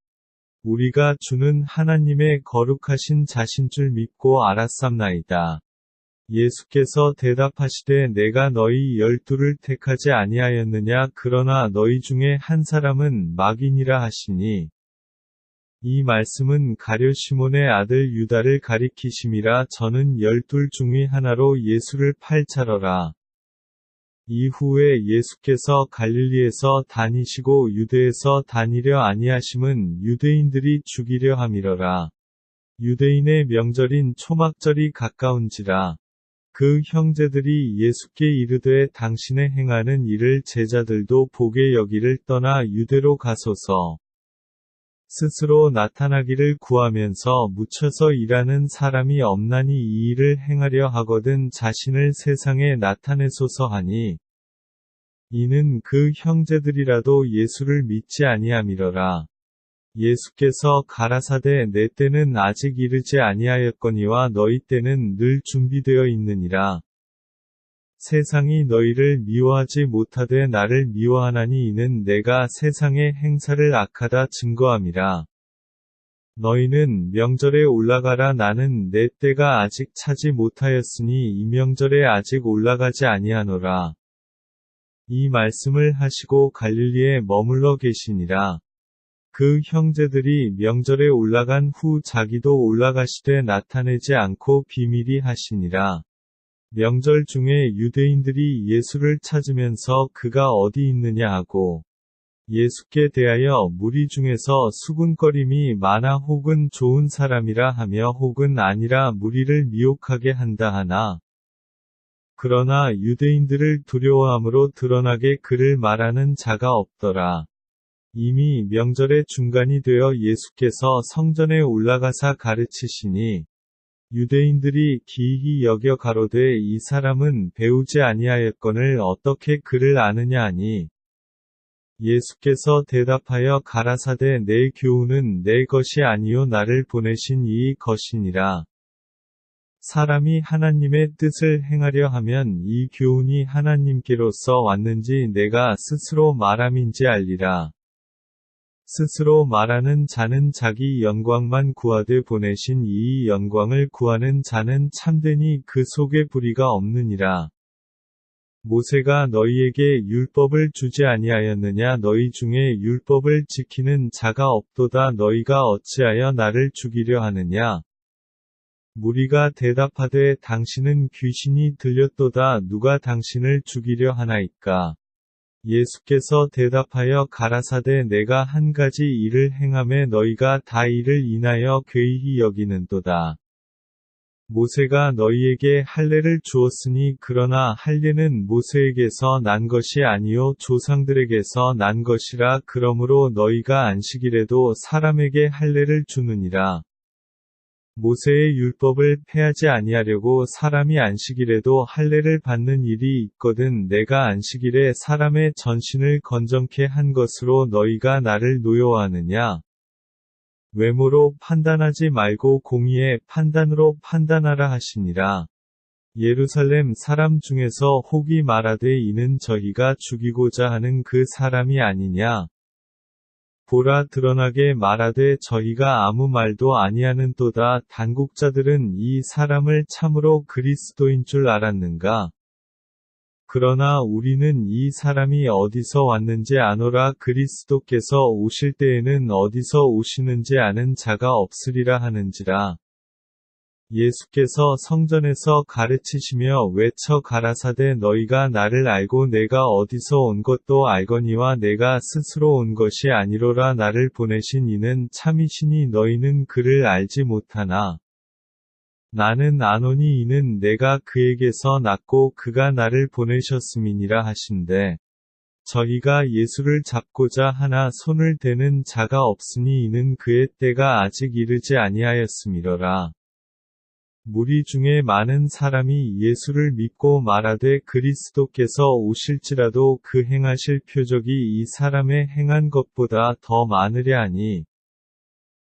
우리가 주는 하나님의 거룩하신 자신 줄 믿고 알았삼나이다. 예수께서 대답하시되 내가 너희 12를 택하지 아니하였느냐? 그러나 너희 중에 한 사람은 마귀니라 하시니 이 말씀은 가룟 시몬의 아들 유다를 가리키심이라. 저는 12 중의 하나로 예수를 팔 자러라. 이후에 예수께서 갈릴리에서 다니시고 유대에서 다니려 아니하심은 유대인들이 죽이려 함이러라. 유대인의 명절인 초막절이 가까운지라. 그 형제들이 예수께 이르되 당신의 행하는 일을 제자들도 보게 여기를 떠나 유대로 가소서. 스스로 나타나기를 구하면서 묻혀서 일하는 사람이 없나니 이 일을 행하려 하거든 자신을 세상에 나타내소서 하니 이는 그 형제들이라도 예수를 믿지 아니함이러라. 예수께서 가라사대 내 때는 아직 이르지 아니하였거니와 너희 때는 늘 준비되어 있느니라. 세상이 너희를 미워하지 못하되 나를 미워하나니 이는 내가 세상의 행사를 악하다 증거함이라. 너희는 명절에 올라가라 나는 내 때가 아직 차지 못하였으니 이 명절에 아직 올라가지 아니하노라. 이 말씀을 하시고 갈릴리에 머물러 계시니라. 그 형제들이 명절에 올라간 후 자기도 올라가시되 나타내지 않고 비밀히 하시니라. 명절 중에 유대인들이 예수를 찾으면서 그가 어디 있느냐 하고 예수께 대하여 무리 중에서 수군거림이 많아 혹은 좋은 사람이라 하며 혹은 아니라 무리를 미혹하게 한다 하나 그러나 유대인들을 두려워함으로 드러나게 그를 말하는 자가 없더라. 이미 명절의 중간이 되어 예수께서 성전에 올라가사 가르치시니 유대인들이 기이히 여겨 가로되 이 사람은 배우지 아니하였거늘 어떻게 그를 아느냐 하니 예수께서 대답하여 가라사대 내 교훈은 내 것이 아니요 나를 보내신 이의 것이니라. 사람이 하나님의 뜻을 행하려 하면 이 교훈이 하나님께로서 왔는지 내가 스스로 말함인지 알리라. 스스로 말하는 자는 자기 영광만 구하되 보내신 이 영광을 구하는 자는 참되니 그 속에 불의가 없느니라. 모세가 너희에게 율법을 주지 아니하였느냐 너희 중에 율법을 지키는 자가 없도다 너희가 어찌하여 나를 죽이려 하느냐. 무리가 대답하되 당신은 귀신이 들렸도다 누가 당신을 죽이려 하나이까. 예수께서 대답하여 가라사대 내가 한 가지 일을 행하매 너희가 다 이를 인하여 괴이히 여기는도다. 모세가 너희에게 할례를 주었으니 그러나 할례는 모세에게서 난 것이 아니요 조상들에게서 난 것이라 그러므로 너희가 안식일에도 사람에게 할례를 주느니라. 모세의 율법을 폐하지 아니하려고 사람이 안식일에도 할례를 받는 일이 있거든 내가 안식일에 사람의 전신을 건정케 한 것으로 너희가 나를 노여워하느냐. 외모로 판단하지 말고 공의의 판단으로 판단하라 하시니라. 예루살렘 사람 중에서 혹이 말하되 이는 저희가 죽이고자 하는 그 사람이 아니냐. 보라 드러나게 말하되 저희가 아무 말도 아니하는도다. 단국자들은 이 사람을 참으로 그리스도인 줄 알았는가? 그러나 우리는 이 사람이 어디서 왔는지 아노라. 그리스도께서 오실 때에는 어디서 오시는지 아는 자가 없으리라 하는지라. 예수께서 성전에서 가르치시며 외쳐 가라사대 너희가 나를 알고 내가 어디서 온 것도 알거니와 내가 스스로 온 것이 아니로라. 나를 보내신 이는 참이시니 너희는 그를 알지 못하나 나는 아노니 이는 내가 그에게서 났고 그가 나를 보내셨음이니라 하신대. 저희가 예수를 잡고자 하나 손을 대는 자가 없으니 이는 그의 때가 아직 이르지 아니하였음이러라. 무리 중에 많은 사람이 예수를 믿고 말하되 그리스도께서 오실지라도 그 행하실 표적이 이 사람의 행한 것보다 더 많으랴 하니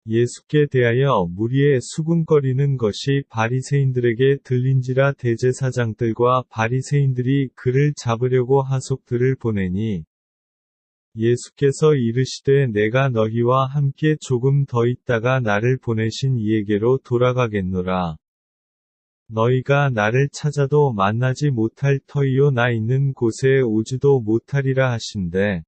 예수께 대하여 무리의 수군거리는 것이 바리새인들에게 들린지라. 대제사장들과 바리새인들이 그를 잡으려고 하속들을 보내니 예수께서 이르시되 내가 너희와 함께 조금 더 있다가 나를 보내신 이에게로 돌아가겠노라. 너희가 나를 찾아도 만나지 못할 터이요 나 있는 곳에 오지도 못하리라 하신대.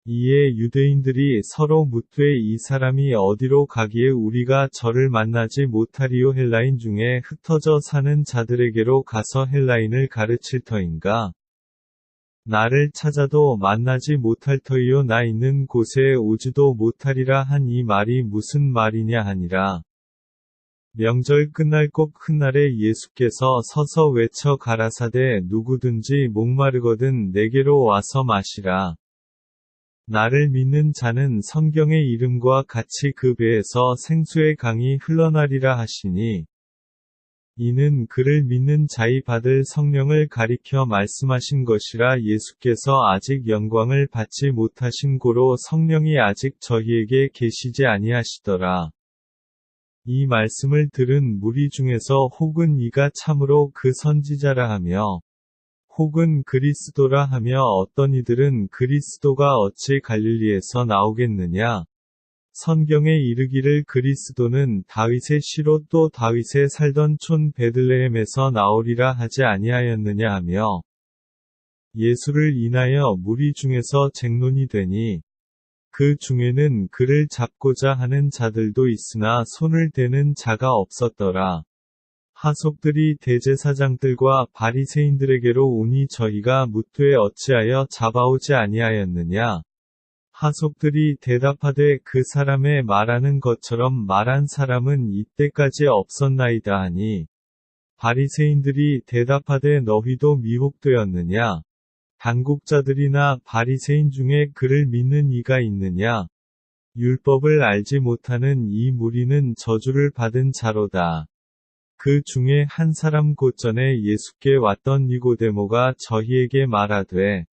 이에 유대인들이 서로 묻되 이 사람이 어디로 가기에 우리가 저를 만나지 못하리요. 헬라인 중에 흩어져 사는 자들에게로 가서 헬라인을 가르칠 터인가? 나를 찾아도 만나지 못할 터이요 나 있는 곳에 오지도 못하리라 한 이 말이 무슨 말이냐 하니라. 명절 끝날 꼭 큰 날에 예수께서 서서 외쳐 가라사대 누구든지 목마르거든 내게로 와서 마시라. 나를 믿는 자는 성경의 이름과 같이 그 배에서 생수의 강이 흘러나리라 하시니, 이는 그를 믿는 자이 받을 성령을 가리켜 말씀하신 것이라. 예수께서 아직 영광을 받지 못하신 고로 성령이 아직 저희에게 계시지 아니하시더라. 이 말씀을 들은 무리 중에서 혹은 이가 참으로 그 선지자라 하며, 혹은 그리스도라 하며 어떤 이들은 그리스도가 어찌 갈릴리에서 나오겠느냐? 성경에 이르기를 그리스도는 다윗의 씨로 또 다윗의 살던 촌 베들레헴에서 나오리라 하지 아니하였느냐 하며, 예수를 인하여 무리 중에서 쟁론이 되니, 그 중에는 그를 잡고자 하는 자들도 있으나 손을 대는 자가 없었더라. 하속들이 대제사장들과 바리새인들에게로 오니 저희가 묻되 어찌하여 잡아오지 아니하였느냐? 하속들이 대답하되 그 사람의 말하는 것처럼 말한 사람은 이때까지 없었나이다 하니, 바리새인들이 대답하되 너희도 미혹되었느냐? 당국자들이나 바리새인 중에 그를 믿는 이가 있느냐? 율법을 알지 못하는 이 무리는 저주를 받은 자로다. 그 중에 한 사람 곧 전에 예수께 왔던 니고데모가 저희에게 말하되,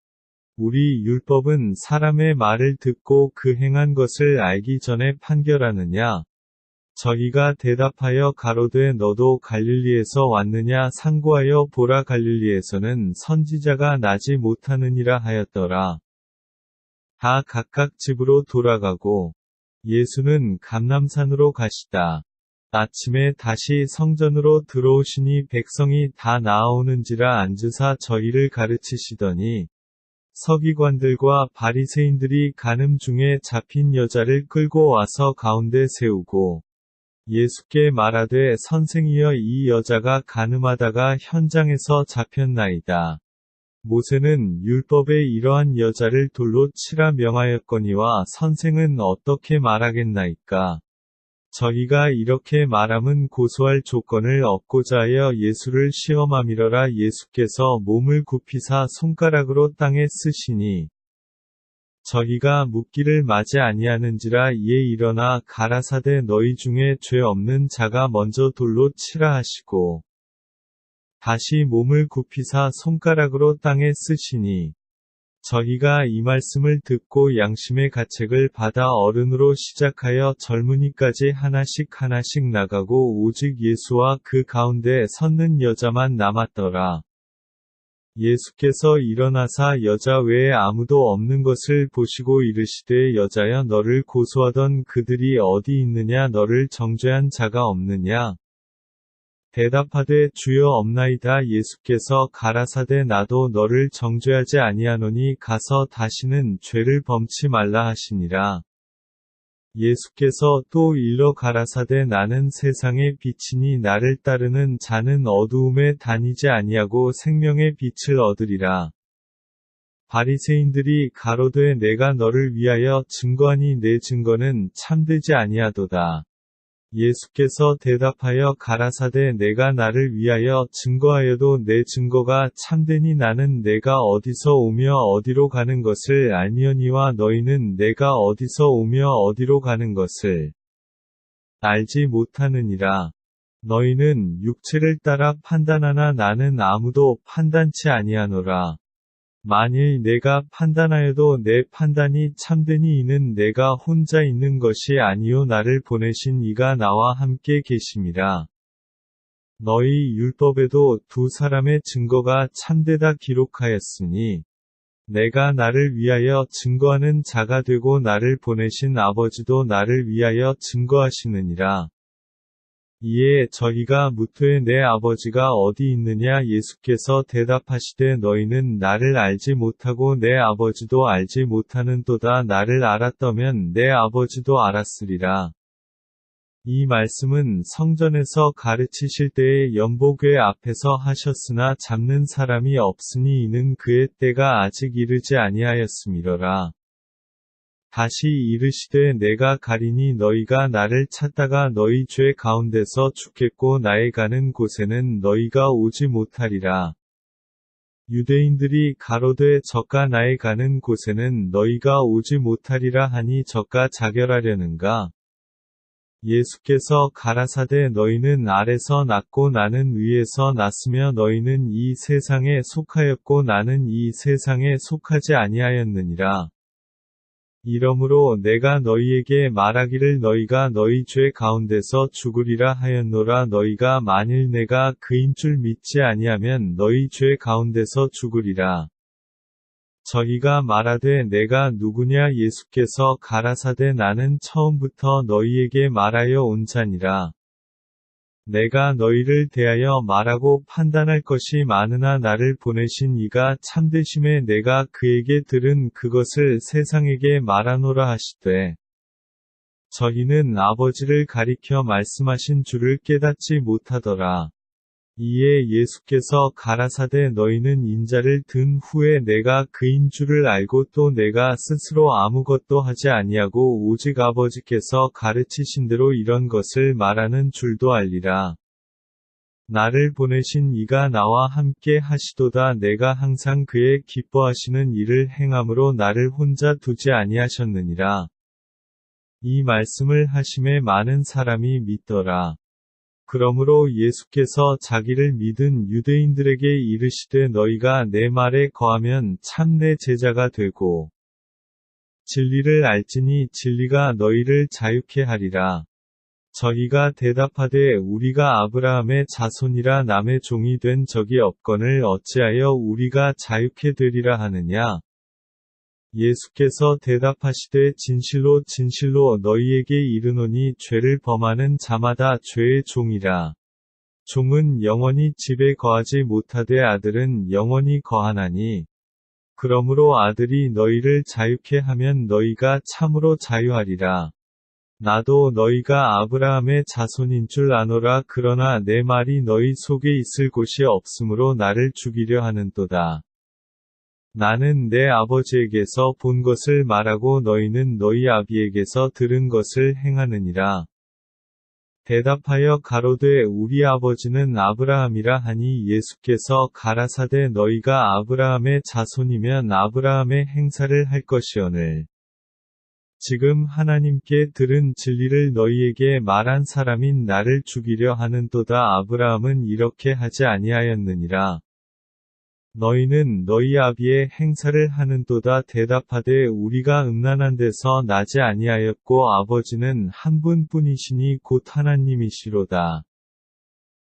우리 율법은 사람의 말을 듣고 그 행한 것을 알기 전에 판결하느냐? 저희가 대답하여 가로되 너도 갈릴리에서 왔느냐? 상고하여 보라 갈릴리에서는 선지자가 나지 못하느니라 하였더라. 다 각각 집으로 돌아가고 예수는 감람산으로 가시다. 아침에 다시 성전으로 들어오시니 백성이 다 나아오는지라 앉으사 저희를 가르치시더니, 서기관들과 바리새인들이 간음 중에 잡힌 여자를 끌고 와서 가운데 세우고, 예수께 말하되 선생이여 이 여자가 간음하다가 현장에서 잡혔나이다. 모세는 율법에 이러한 여자를 돌로 치라 명하였거니와 선생은 어떻게 말하겠나이까? 저희가 이렇게 말함은 고소할 조건을 얻고자 하여 예수를 시험함이러라. 예수께서 몸을 굽히사 손가락으로 땅에 쓰시니, 저희가 묻기를 마지 아니하는지라. 이에 일어나 가라사대 너희 중에 죄 없는 자가 먼저 돌로 치라 하시고, 다시 몸을 굽히사 손가락으로 땅에 쓰시니, 저희가 이 말씀을 듣고 양심의 가책을 받아 어른으로 시작하여 젊은이까지 하나씩 하나씩 나가고 오직 예수와 그 가운데 섰는 여자만 남았더라. 예수께서 일어나사 여자 외에 아무도 없는 것을 보시고 이르시되 여자여 너를 고소하던 그들이 어디 있느냐? 너를 정죄한 자가 없느냐? 대답하되 주여 없나이다. 예수께서 가라사대 나도 너를 정죄하지 아니하노니 가서 다시는 죄를 범치 말라 하시니라. 예수께서 또 일러 가라사대 나는 세상의 빛이니 나를 따르는 자는 어두움에 다니지 아니하고 생명의 빛을 얻으리라. 바리새인들이 가로되 내가 너를 위하여 증거하니 내 증거는 참되지 아니하도다. 예수께서 대답하여 가라사대 내가 나를 위하여 증거하여도 내 증거가 참되니 나는 내가 어디서 오며 어디로 가는 것을 알미언니와 너희는 내가 어디서 오며 어디로 가는 것을 알지 못하느니라. 너희는 육체를 따라 판단하나 나는 아무도 판단치 아니하노라. 만일 내가 판단하여도 내 판단이 참되니 이는 내가 혼자 있는 것이 아니요 나를 보내신 이가 나와 함께 계심이라. 너희 율법에도 두 사람의 증거가 참되다 기록하였으니 내가 나를 위하여 증거하는 자가 되고 나를 보내신 아버지도 나를 위하여 증거하시느니라. 이에 저희가 묻되 내 아버지가 어디 있느냐? 예수께서 대답하시되 너희는 나를 알지 못하고 내 아버지도 알지 못하는도다. 나를 알았더면 내 아버지도 알았으리라. 이 말씀은 성전에서 가르치실 때에 연복궤 앞에서 하셨으나 잡는 사람이 없으니 이는 그의 때가 아직 이르지 아니하였음이러라. 다시 이르시되 내가 가리니 너희가 나를 찾다가 너희 죄 가운데서 죽겠고 나의 가는 곳에는 너희가 오지 못하리라. 유대인들이 가로되 저가 나의 가는 곳에는 너희가 오지 못하리라 하니 저가 자결하려는가? 예수께서 가라사대 너희는 아래서 났고 나는 위에서 났으며 너희는 이 세상에 속하였고 나는 이 세상에 속하지 아니하였느니라. 이러므로 내가 너희에게 말하기를 너희가 너희 죄 가운데서 죽으리라 하였노라. 너희가 만일 내가 그인 줄 믿지 아니하면 너희 죄 가운데서 죽으리라. 저희가 말하되 내가 누구냐? 예수께서 가라사대 나는 처음부터 너희에게 말하여 온 자니라. 내가 너희를 대하여 말하고 판단할 것이 많으나 나를 보내신 이가 참되심에 내가 그에게 들은 그것을 세상에게 말하노라 하시되 저희는 아버지를 가리켜 말씀하신 줄을 깨닫지 못하더라. 이에 예수께서 가라사대 너희는 인자를 든 후에 내가 그인 줄을 알고 또 내가 스스로 아무것도 하지 아니하고 오직 아버지께서 가르치신 대로 이런 것을 말하는 줄도 알리라. 나를 보내신 이가 나와 함께 하시도다. 내가 항상 그의 기뻐하시는 일을 행함으로 나를 혼자 두지 아니하셨느니라. 이 말씀을 하심에 많은 사람이 믿더라. 그러므로 예수께서 자기를 믿은 유대인들에게 이르시되 너희가 내 말에 거하면 참 내 제자가 되고 진리를 알지니 진리가 너희를 자유케 하리라. 저희가 대답하되 우리가 아브라함의 자손이라 남의 종이 된 적이 없거늘 어찌하여 우리가 자유케 되리라 하느냐. 예수께서 대답하시되 진실로 진실로 너희에게 이르노니 죄를 범하는 자마다 죄의 종이라. 종은 영원히 집에 거하지 못하되 아들은 영원히 거하나니. 그러므로 아들이 너희를 자유케 하면 너희가 참으로 자유하리라. 나도 너희가 아브라함의 자손인 줄 아노라. 그러나 내 말이 너희 속에 있을 곳이 없으므로 나를 죽이려 하는도다. 나는 내 아버지에게서 본 것을 말하고 너희는 너희 아비에게서 들은 것을 행하느니라. 대답하여 가로되 우리 아버지는 아브라함이라 하니 예수께서 가라사대 너희가 아브라함의 자손이면 아브라함의 행사를 할 것이오늘. 지금 하나님께 들은 진리를 너희에게 말한 사람인 나를 죽이려 하는도다. 아브라함은 이렇게 하지 아니하였느니라. 너희는 너희 아비의 행사를 하는도다. 대답하되 우리가 음란한 데서 나지 아니하였고 아버지는 한 분뿐이시니 곧 하나님이시로다.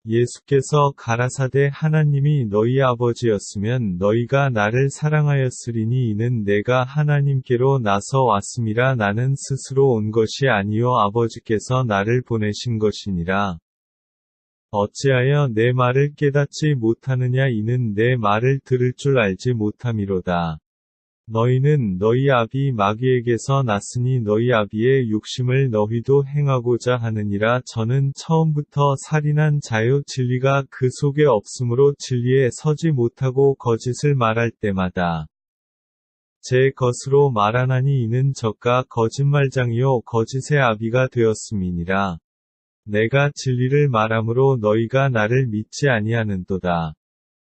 예수께서 가라사대 하나님이 너희 아버지였으면 너희가 나를 사랑하였으리니 이는 내가 하나님께로 나서 왔음이라. 나는 스스로 온 것이 아니요 아버지께서 나를 보내신 것이니라. 어찌하여 내 말을 깨닫지 못하느냐. 이는 내 말을 들을 줄 알지 못함이로다. 너희는 너희 아비 마귀에게서 났으니 너희 아비의 욕심을 너희도 행하고자 하느니라. 저는 처음부터 살인한 자요 진리가 그 속에 없으므로 진리에 서지 못하고 거짓을 말할 때마다 제 것으로 말하나니 이는 저가 거짓말장이요 거짓의 아비가 되었음이니라. 내가 진리를 말함으로 너희가 나를 믿지 아니하는도다.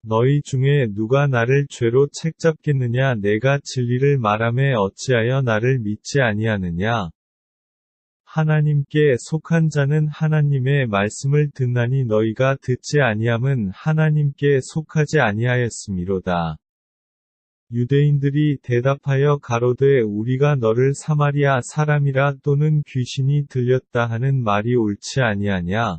너희 중에 누가 나를 죄로 책잡겠느냐. 내가 진리를 말하매 어찌하여 나를 믿지 아니하느냐. 하나님께 속한 자는 하나님의 말씀을 듣나니 너희가 듣지 아니함은 하나님께 속하지 아니하였음이로다. 유대인들이 대답하여 가로되 우리가 너를 사마리아 사람이라 또는 귀신이 들렸다 하는 말이 옳지 아니하냐.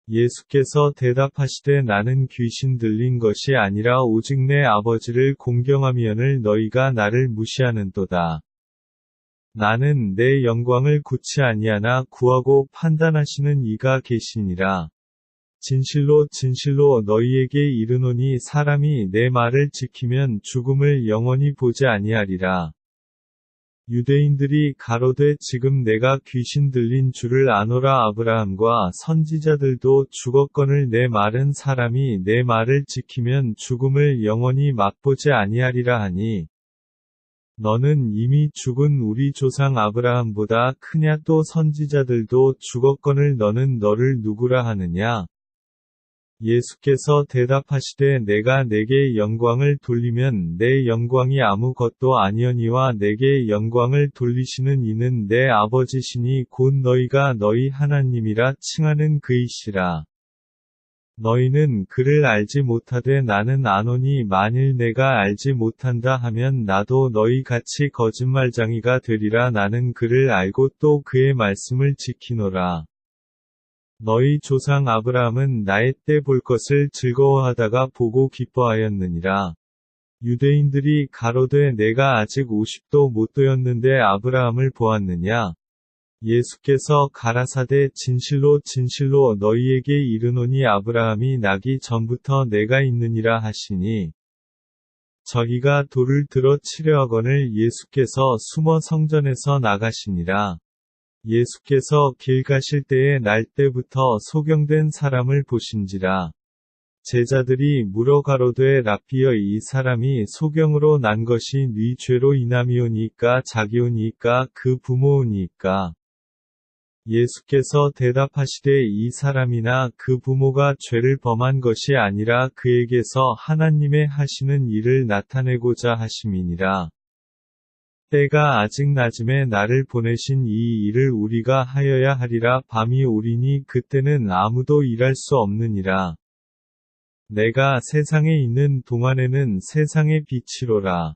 예수께서 대답하시되 나는 귀신 들린 것이 아니라 오직 내 아버지를 공경함이오늘 너희가 나를 무시하는도다. 나는 내 영광을 구치 아니하나 구하고 판단하시는 이가 계시니라. 진실로 진실로 너희에게 이르노니 사람이 내 말을 지키면 죽음을 영원히 보지 아니하리라. 유대인들이 가로되 지금 내가 귀신 들린 줄을 아노라. 아브라함과 선지자들도 죽었거늘 내 말은 사람이 내 말을 지키면 죽음을 영원히 맛보지 아니하리라 하니 너는 이미 죽은 우리 조상 아브라함보다 크냐. 또 선지자들도 죽었거늘 너는 너를 누구라 하느냐. 예수께서 대답하시되 내가 내게 영광을 돌리면 내 영광이 아무것도 아니오니와 내게 영광을 돌리시는 이는 내 아버지시니 곧 너희가 너희 하나님이라 칭하는 그이시라. 너희는 그를 알지 못하되 나는 아노니 만일 내가 알지 못한다 하면 나도 너희 같이 거짓말쟁이가 되리라. 나는 그를 알고 또 그의 말씀을 지키노라. 너희 조상 아브라함은 나의 때 볼 것을 즐거워하다가 보고 기뻐하였느니라. 유대인들이 가로되 내가 아직 50도 못 되었는데 아브라함을 보았느냐? 예수께서 가라사대 진실로 진실로 너희에게 이르노니 아브라함이 나기 전부터 내가 있느니라 하시니 저희가 돌을 들어 치려 하거늘 예수께서 숨어 성전에서 나가시니라. 예수께서 길 가실 때에 날 때부터 소경된 사람을 보신지라. 제자들이 물어 가로되 랍비여 이 사람이 소경으로 난 것이 네 죄로 인함이오니까 자기오니까 그 부모오니까. 예수께서 대답하시되 이 사람이나 그 부모가 죄를 범한 것이 아니라 그에게서 하나님의 하시는 일을 나타내고자 하심이니라. 때가 아직 낮음에 나를 보내신 이 일을 우리가 하여야 하리라. 밤이 오리니 그때는 아무도 일할 수 없느니라. 내가 세상에 있는 동안에는 세상의 빛이로라.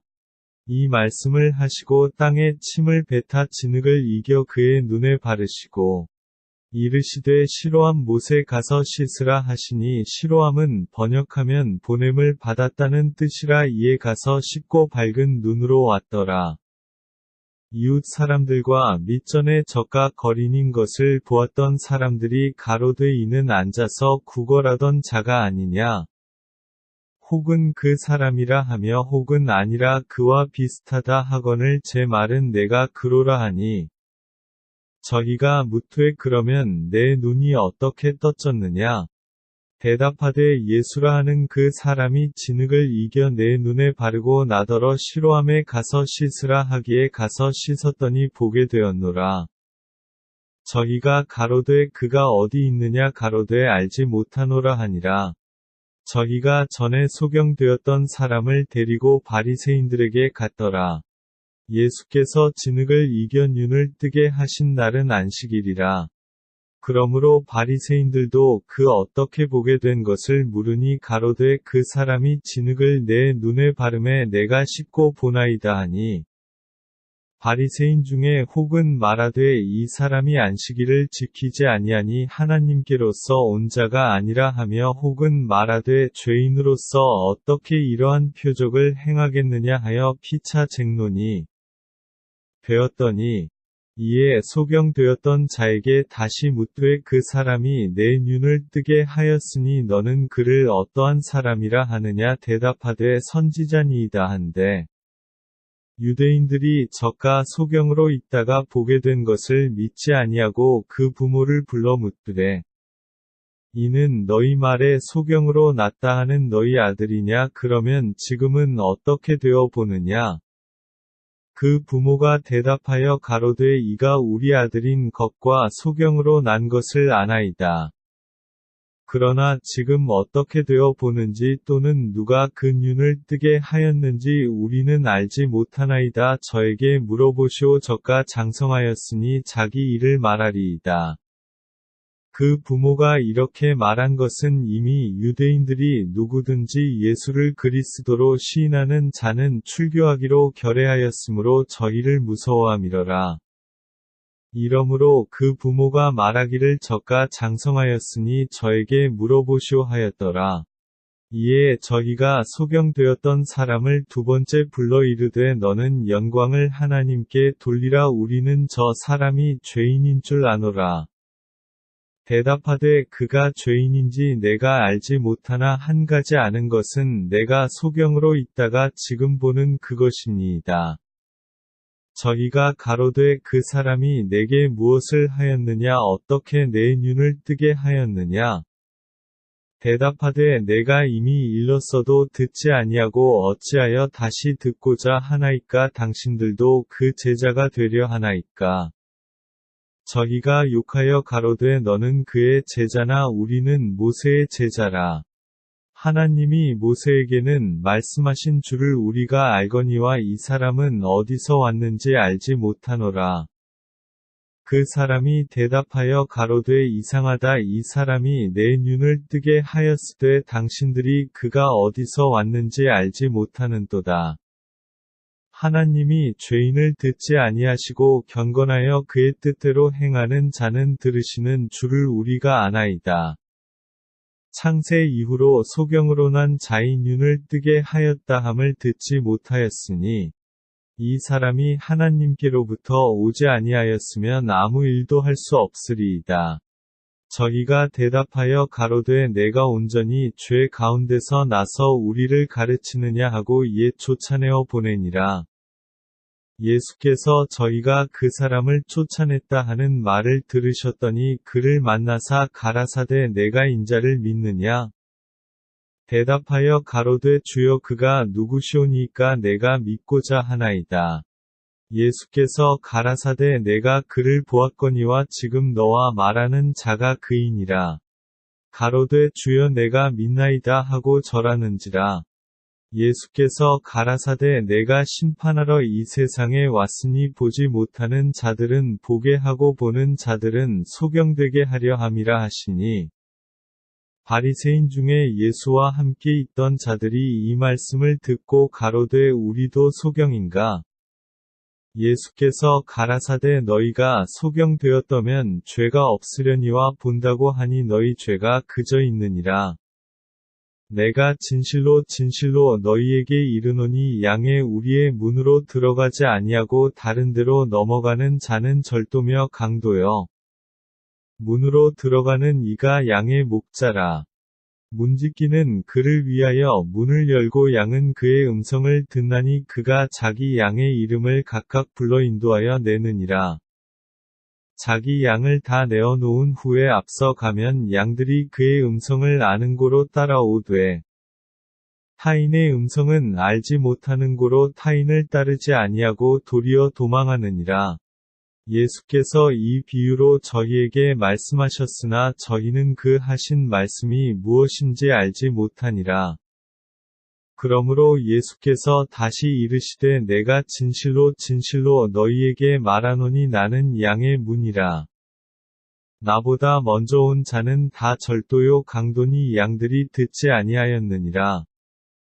이 말씀을 하시고 땅에 침을 뱉어 진흙을 이겨 그의 눈에 바르시고 이르시되 시로암 못에 가서 씻으라 하시니 시로암은 번역하면 보냄을 받았다는 뜻이라. 이에 가서 씻고 밝은 눈으로 왔더라. 이웃 사람들과 밑전에 젖과 거린인 것을 보았던 사람들이 가로되 이는 앉아서 구걸하던 자가 아니냐? 혹은 그 사람이라 하며 혹은 아니라 그와 비슷하다 하거늘 제 말은 내가 그로라 하니 저희가 묻되 그러면 내 눈이 어떻게 떴졌느냐? 대답하되 예수라 하는 그 사람이 진흙을 이겨 내 눈에 바르고 나더러 시로암에 가서 씻으라 하기에 가서 씻었더니 보게 되었노라. 저희가 가로되 그가 어디 있느냐 가로되 알지 못하노라 하니라. 저희가 전에 소경되었던 사람을 데리고 바리새인들에게 갔더라. 예수께서 진흙을 이겨 눈을 뜨게 하신 날은 안식일이라. 그러므로 바리새인들도 그 어떻게 보게 된 것을 물으니 가로되 그 사람이 진흙을 내 눈에 바르매 내가 씻고 보나이다 하니 바리새인 중에 혹은 말하되 이 사람이 안식일을 지키지 아니하니 하나님께로서 온 자가 아니라 하며 혹은 말하되 죄인으로서 어떻게 이러한 표적을 행하겠느냐 하여 피차 쟁론이 되었더니 이에 소경되었던 자에게 다시 묻되 그 사람이 내 눈을 뜨게 하였으니 너는 그를 어떠한 사람이라 하느냐 대답하되 선지자니이다 한데 유대인들이 저가 소경으로 있다가 보게 된 것을 믿지 아니하고 그 부모를 불러 묻되 이는 너희 말에 소경으로 났다 하는 너희 아들이냐 그러면 지금은 어떻게 되어 보느냐? 그 부모가 대답하여 가로되 이가 우리 아들인 것과 소경으로 난 것을 아나이다. 그러나 지금 어떻게 되어 보는지 또는 누가 그 눈을 뜨게 하였는지 우리는 알지 못하나이다. 저에게 물어보시오. 저가 장성하였으니 자기 일을 말하리이다. 그 부모가 이렇게 말한 것은 이미 유대인들이 누구든지 예수를 그리스도로 시인하는 자는 출교하기로 결례하였으므로 저희를 무서워함이러라. 이러므로 그 부모가 말하기를 저가 장성하였으니 저에게 물어보시오 하였더라. 이에 저희가 소경되었던 사람을 두 번째 불러 이르되 너는 영광을 하나님께 돌리라. 우리는 저 사람이 죄인인 줄 아노라. 대답하되 그가 죄인인지 내가 알지 못하나 한 가지 아는 것은 내가 소경으로 있다가 지금 보는 그것이니이다. 저희가 가로되 그 사람이 내게 무엇을 하였느냐 어떻게 내 눈을 뜨게 하였느냐? 대답하되 내가 이미 일렀어도 듣지 아니하고 어찌하여 다시 듣고자 하나이까? 당신들도 그 제자가 되려 하나이까? 저희가 욕하여 가로되 너는 그의 제자나 우리는 모세의 제자라. 하나님이 모세에게는 말씀하신 줄을 우리가 알거니와 이 사람은 어디서 왔는지 알지 못하노라. 그 사람이 대답하여 가로되 이상하다 이 사람이 내 눈을 뜨게 하였으되 당신들이 그가 어디서 왔는지 알지 못하는도다. 하나님이 죄인을 듣지 아니하시고 경건하여 그의 뜻대로 행하는 자는 들으시는 줄을 우리가 아나이다. 창세 이후로 소경으로 난 자의 눈을 뜨게 하였다 함을 듣지 못하였으니 이 사람이 하나님께로부터 오지 아니하였으면 아무 일도 할 수 없으리이다. 저희가 대답하여 가로되 내가 온전히 죄 가운데서 나서 우리를 가르치느냐 하고 이에 쫓아내어 보내니라. 예수께서 저희가 그 사람을 쫓아냈다 하는 말을 들으셨더니 그를 만나사 가라사대 내가 인자를 믿느냐? 대답하여 가로되 주여 그가 누구시오니까 내가 믿고자 하나이다. 예수께서 가라사대 내가 그를 보았거니와 지금 너와 말하는 자가 그이니라. 가로되 주여 내가 믿나이다 하고 절하는지라. 예수께서 가라사대 내가 심판하러 이 세상에 왔으니 보지 못하는 자들은 보게 하고 보는 자들은 소경되게 하려 함이라 하시니 바리새인 중에 예수와 함께 있던 자들이 이 말씀을 듣고 가로되 우리도 소경인가? 예수께서 가라사대 너희가 소경되었더면 죄가 없으려니와 본다고 하니 너희 죄가 그저 있느니라. 내가 진실로 진실로 너희에게 이르노니 양의 우리의 문으로 들어가지 아니하고 다른 데로 넘어가는 자는 절도며 강도여. 문으로 들어가는 이가 양의 목자라. 문짓기는 그를 위하여 문을 열고 양은 그의 음성을 듣나니 그가 자기 양의 이름을 각각 불러 인도하여 내느니라. 자기 양을 다 내어 놓은 후에 앞서 가면 양들이 그의 음성을 아는 고로 따라오되 타인의 음성은 알지 못하는 고로 타인을 따르지 아니하고 도리어 도망하느니라. 예수께서 이 비유로 저희에게 말씀하셨으나 저희는 그 하신 말씀이 무엇인지 알지 못하니라. 그러므로 예수께서 다시 이르시되 내가 진실로 진실로 너희에게 말하노니 나는 양의 문이라. 나보다 먼저 온 자는 다 절도요 강도니 양들이 듣지 아니하였느니라.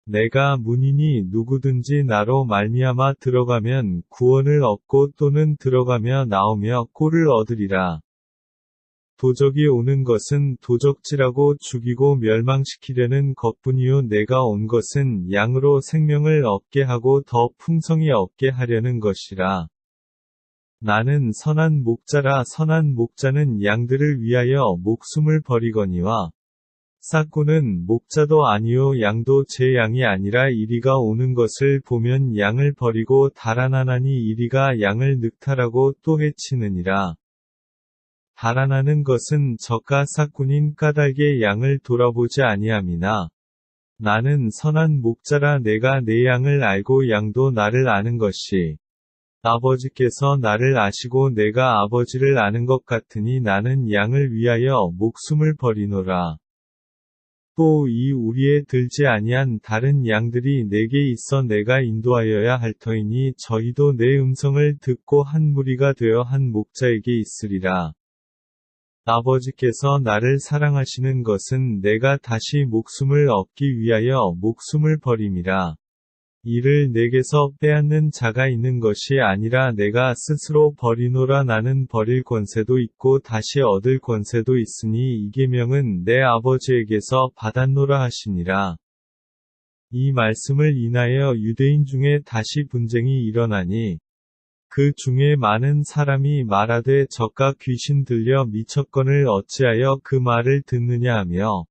내가 문이니 누구든지 나로 말미암아 들어가면 구원을 얻고 또는 들어가며 나오며 꼴을 얻으리라. 도적이 오는 것은 도적질하고 죽이고 멸망시키려는 것뿐이요 내가 온 것은 양으로 생명을 얻게 하고 더 풍성히 얻게 하려는 것이라. 나는 선한 목자라. 선한 목자는 양들을 위하여 목숨을 버리거니와 싹고는 목자도 아니요 양도 제 양이 아니라 이리가 오는 것을 보면 양을 버리고 달아나나니 이리가 양을 늑탈하고 또 해치느니라. 달아나는 것은 젖과 싹군인 까닭의 양을 돌아보지 아니함이나 나는 선한 목자라. 내가 내 양을 알고 양도 나를 아는 것이 아버지께서 나를 아시고 내가 아버지를 아는 것 같으니 나는 양을 위하여 목숨을 버리노라. 또 이 우리에 들지 아니한 다른 양들이 내게 있어 내가 인도하여야 할 터이니 저희도 내 음성을 듣고 한 무리가 되어 한 목자에게 있으리라. 아버지께서 나를 사랑하시는 것은 내가 다시 목숨을 얻기 위하여 목숨을 버림이라. 이를 내게서 빼앗는 자가 있는 것이 아니라 내가 스스로 버리노라. 나는 버릴 권세도 있고 다시 얻을 권세도 있으니 이 계명은 내 아버지에게서 받았노라 하시니라. 이 말씀을 인하여 유대인 중에 다시 분쟁이 일어나니 그 중에 많은 사람이 말하되 젖과 귀신 들려 미쳤거늘 어찌하여 그 말을 듣느냐 하며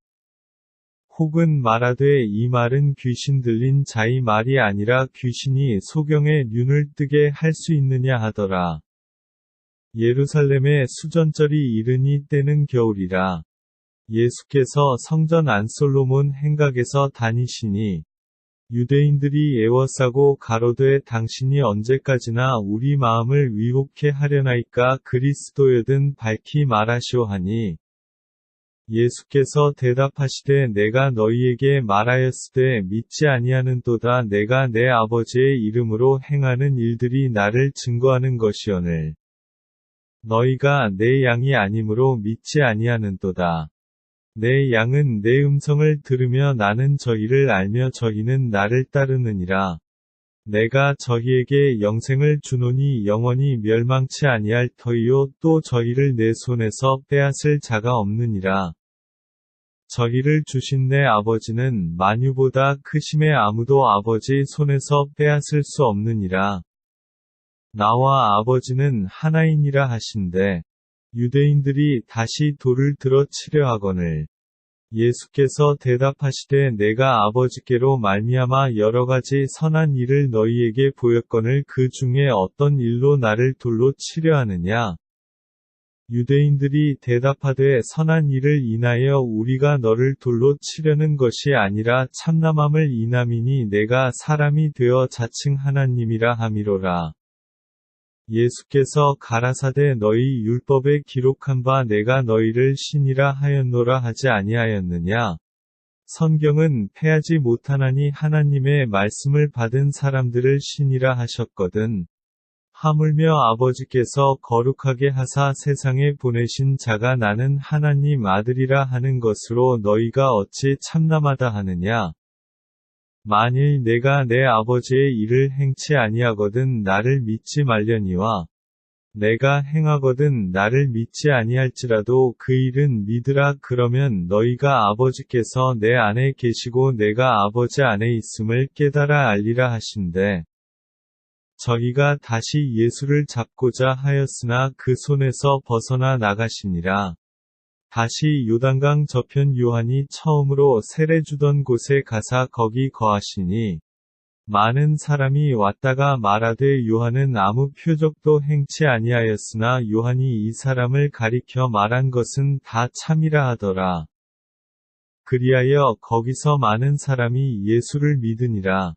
혹은 말하되 이 말은 귀신 들린 자의 말이 아니라 귀신이 소경의 눈을 뜨게 할 수 있느냐 하더라. 예루살렘에 수전절이 이르니 때는 겨울이라. 예수께서 성전 안 솔로몬 행각에서 다니시니 유대인들이 애워싸고 가로되 당신이 언제까지나 우리 마음을 위혹해 하려나이까 그리스도여든 밝히 말하시오하니 예수께서 대답하시되 내가 너희에게 말하였으되 믿지 아니하는도다 내가 내 아버지의 이름으로 행하는 일들이 나를 증거하는 것이오늘 너희가 내 양이 아니므로 믿지 아니하는도다. 내 양은 내 음성을 들으며 나는 저희를 알며 저희는 나를 따르느니라. 내가 저희에게 영생을 주노니 영원히 멸망치 아니할 터이요 또 저희를 내 손에서 빼앗을 자가 없느니라. 저희를 주신 내 아버지는 만유보다 크심에 아무도 아버지 손에서 빼앗을 수 없느니라. 나와 아버지는 하나이니라 하신대. 유대인들이 다시 돌을 들어 치려 하거늘 예수께서 대답하시되 내가 아버지께로 말미암아 여러가지 선한 일을 너희에게 보였거늘 그 중에 어떤 일로 나를 돌로 치려 하느냐. 유대인들이 대답하되 선한 일을 인하여 우리가 너를 돌로 치려는 것이 아니라 참남함을 인함이니 내가 사람이 되어 자칭 하나님이라 함이로라. 예수께서 가라사대 너희 율법에 기록한 바 내가 너희를 신이라 하였노라 하지 아니하였느냐. 성경은 패하지 못하나니 하나님의 말씀을 받은 사람들을 신이라 하셨거든. 하물며 아버지께서 거룩하게 하사 세상에 보내신 자가 나는 하나님 아들이라 하는 것으로 너희가 어찌 참남하다 하느냐. 만일 내가 내 아버지의 일을 행치 아니하거든 나를 믿지 말려니와 내가 행하거든 나를 믿지 아니할지라도 그 일은 믿으라 그러면 너희가 아버지께서 내 안에 계시고 내가 아버지 안에 있음을 깨달아 알리라 하신대. 저희가 다시 예수를 잡고자 하였으나 그 손에서 벗어나 나가시니라. 다시 요단강 저편 요한이 처음으로 세례 주던 곳에 가사 거기 거하시니 많은 사람이 왔다가 말하되 요한은 아무 표적도 행치 아니하였으나 요한이 이 사람을 가리켜 말한 것은 다 참이라 하더라. 그리하여 거기서 많은 사람이 예수를 믿으니라.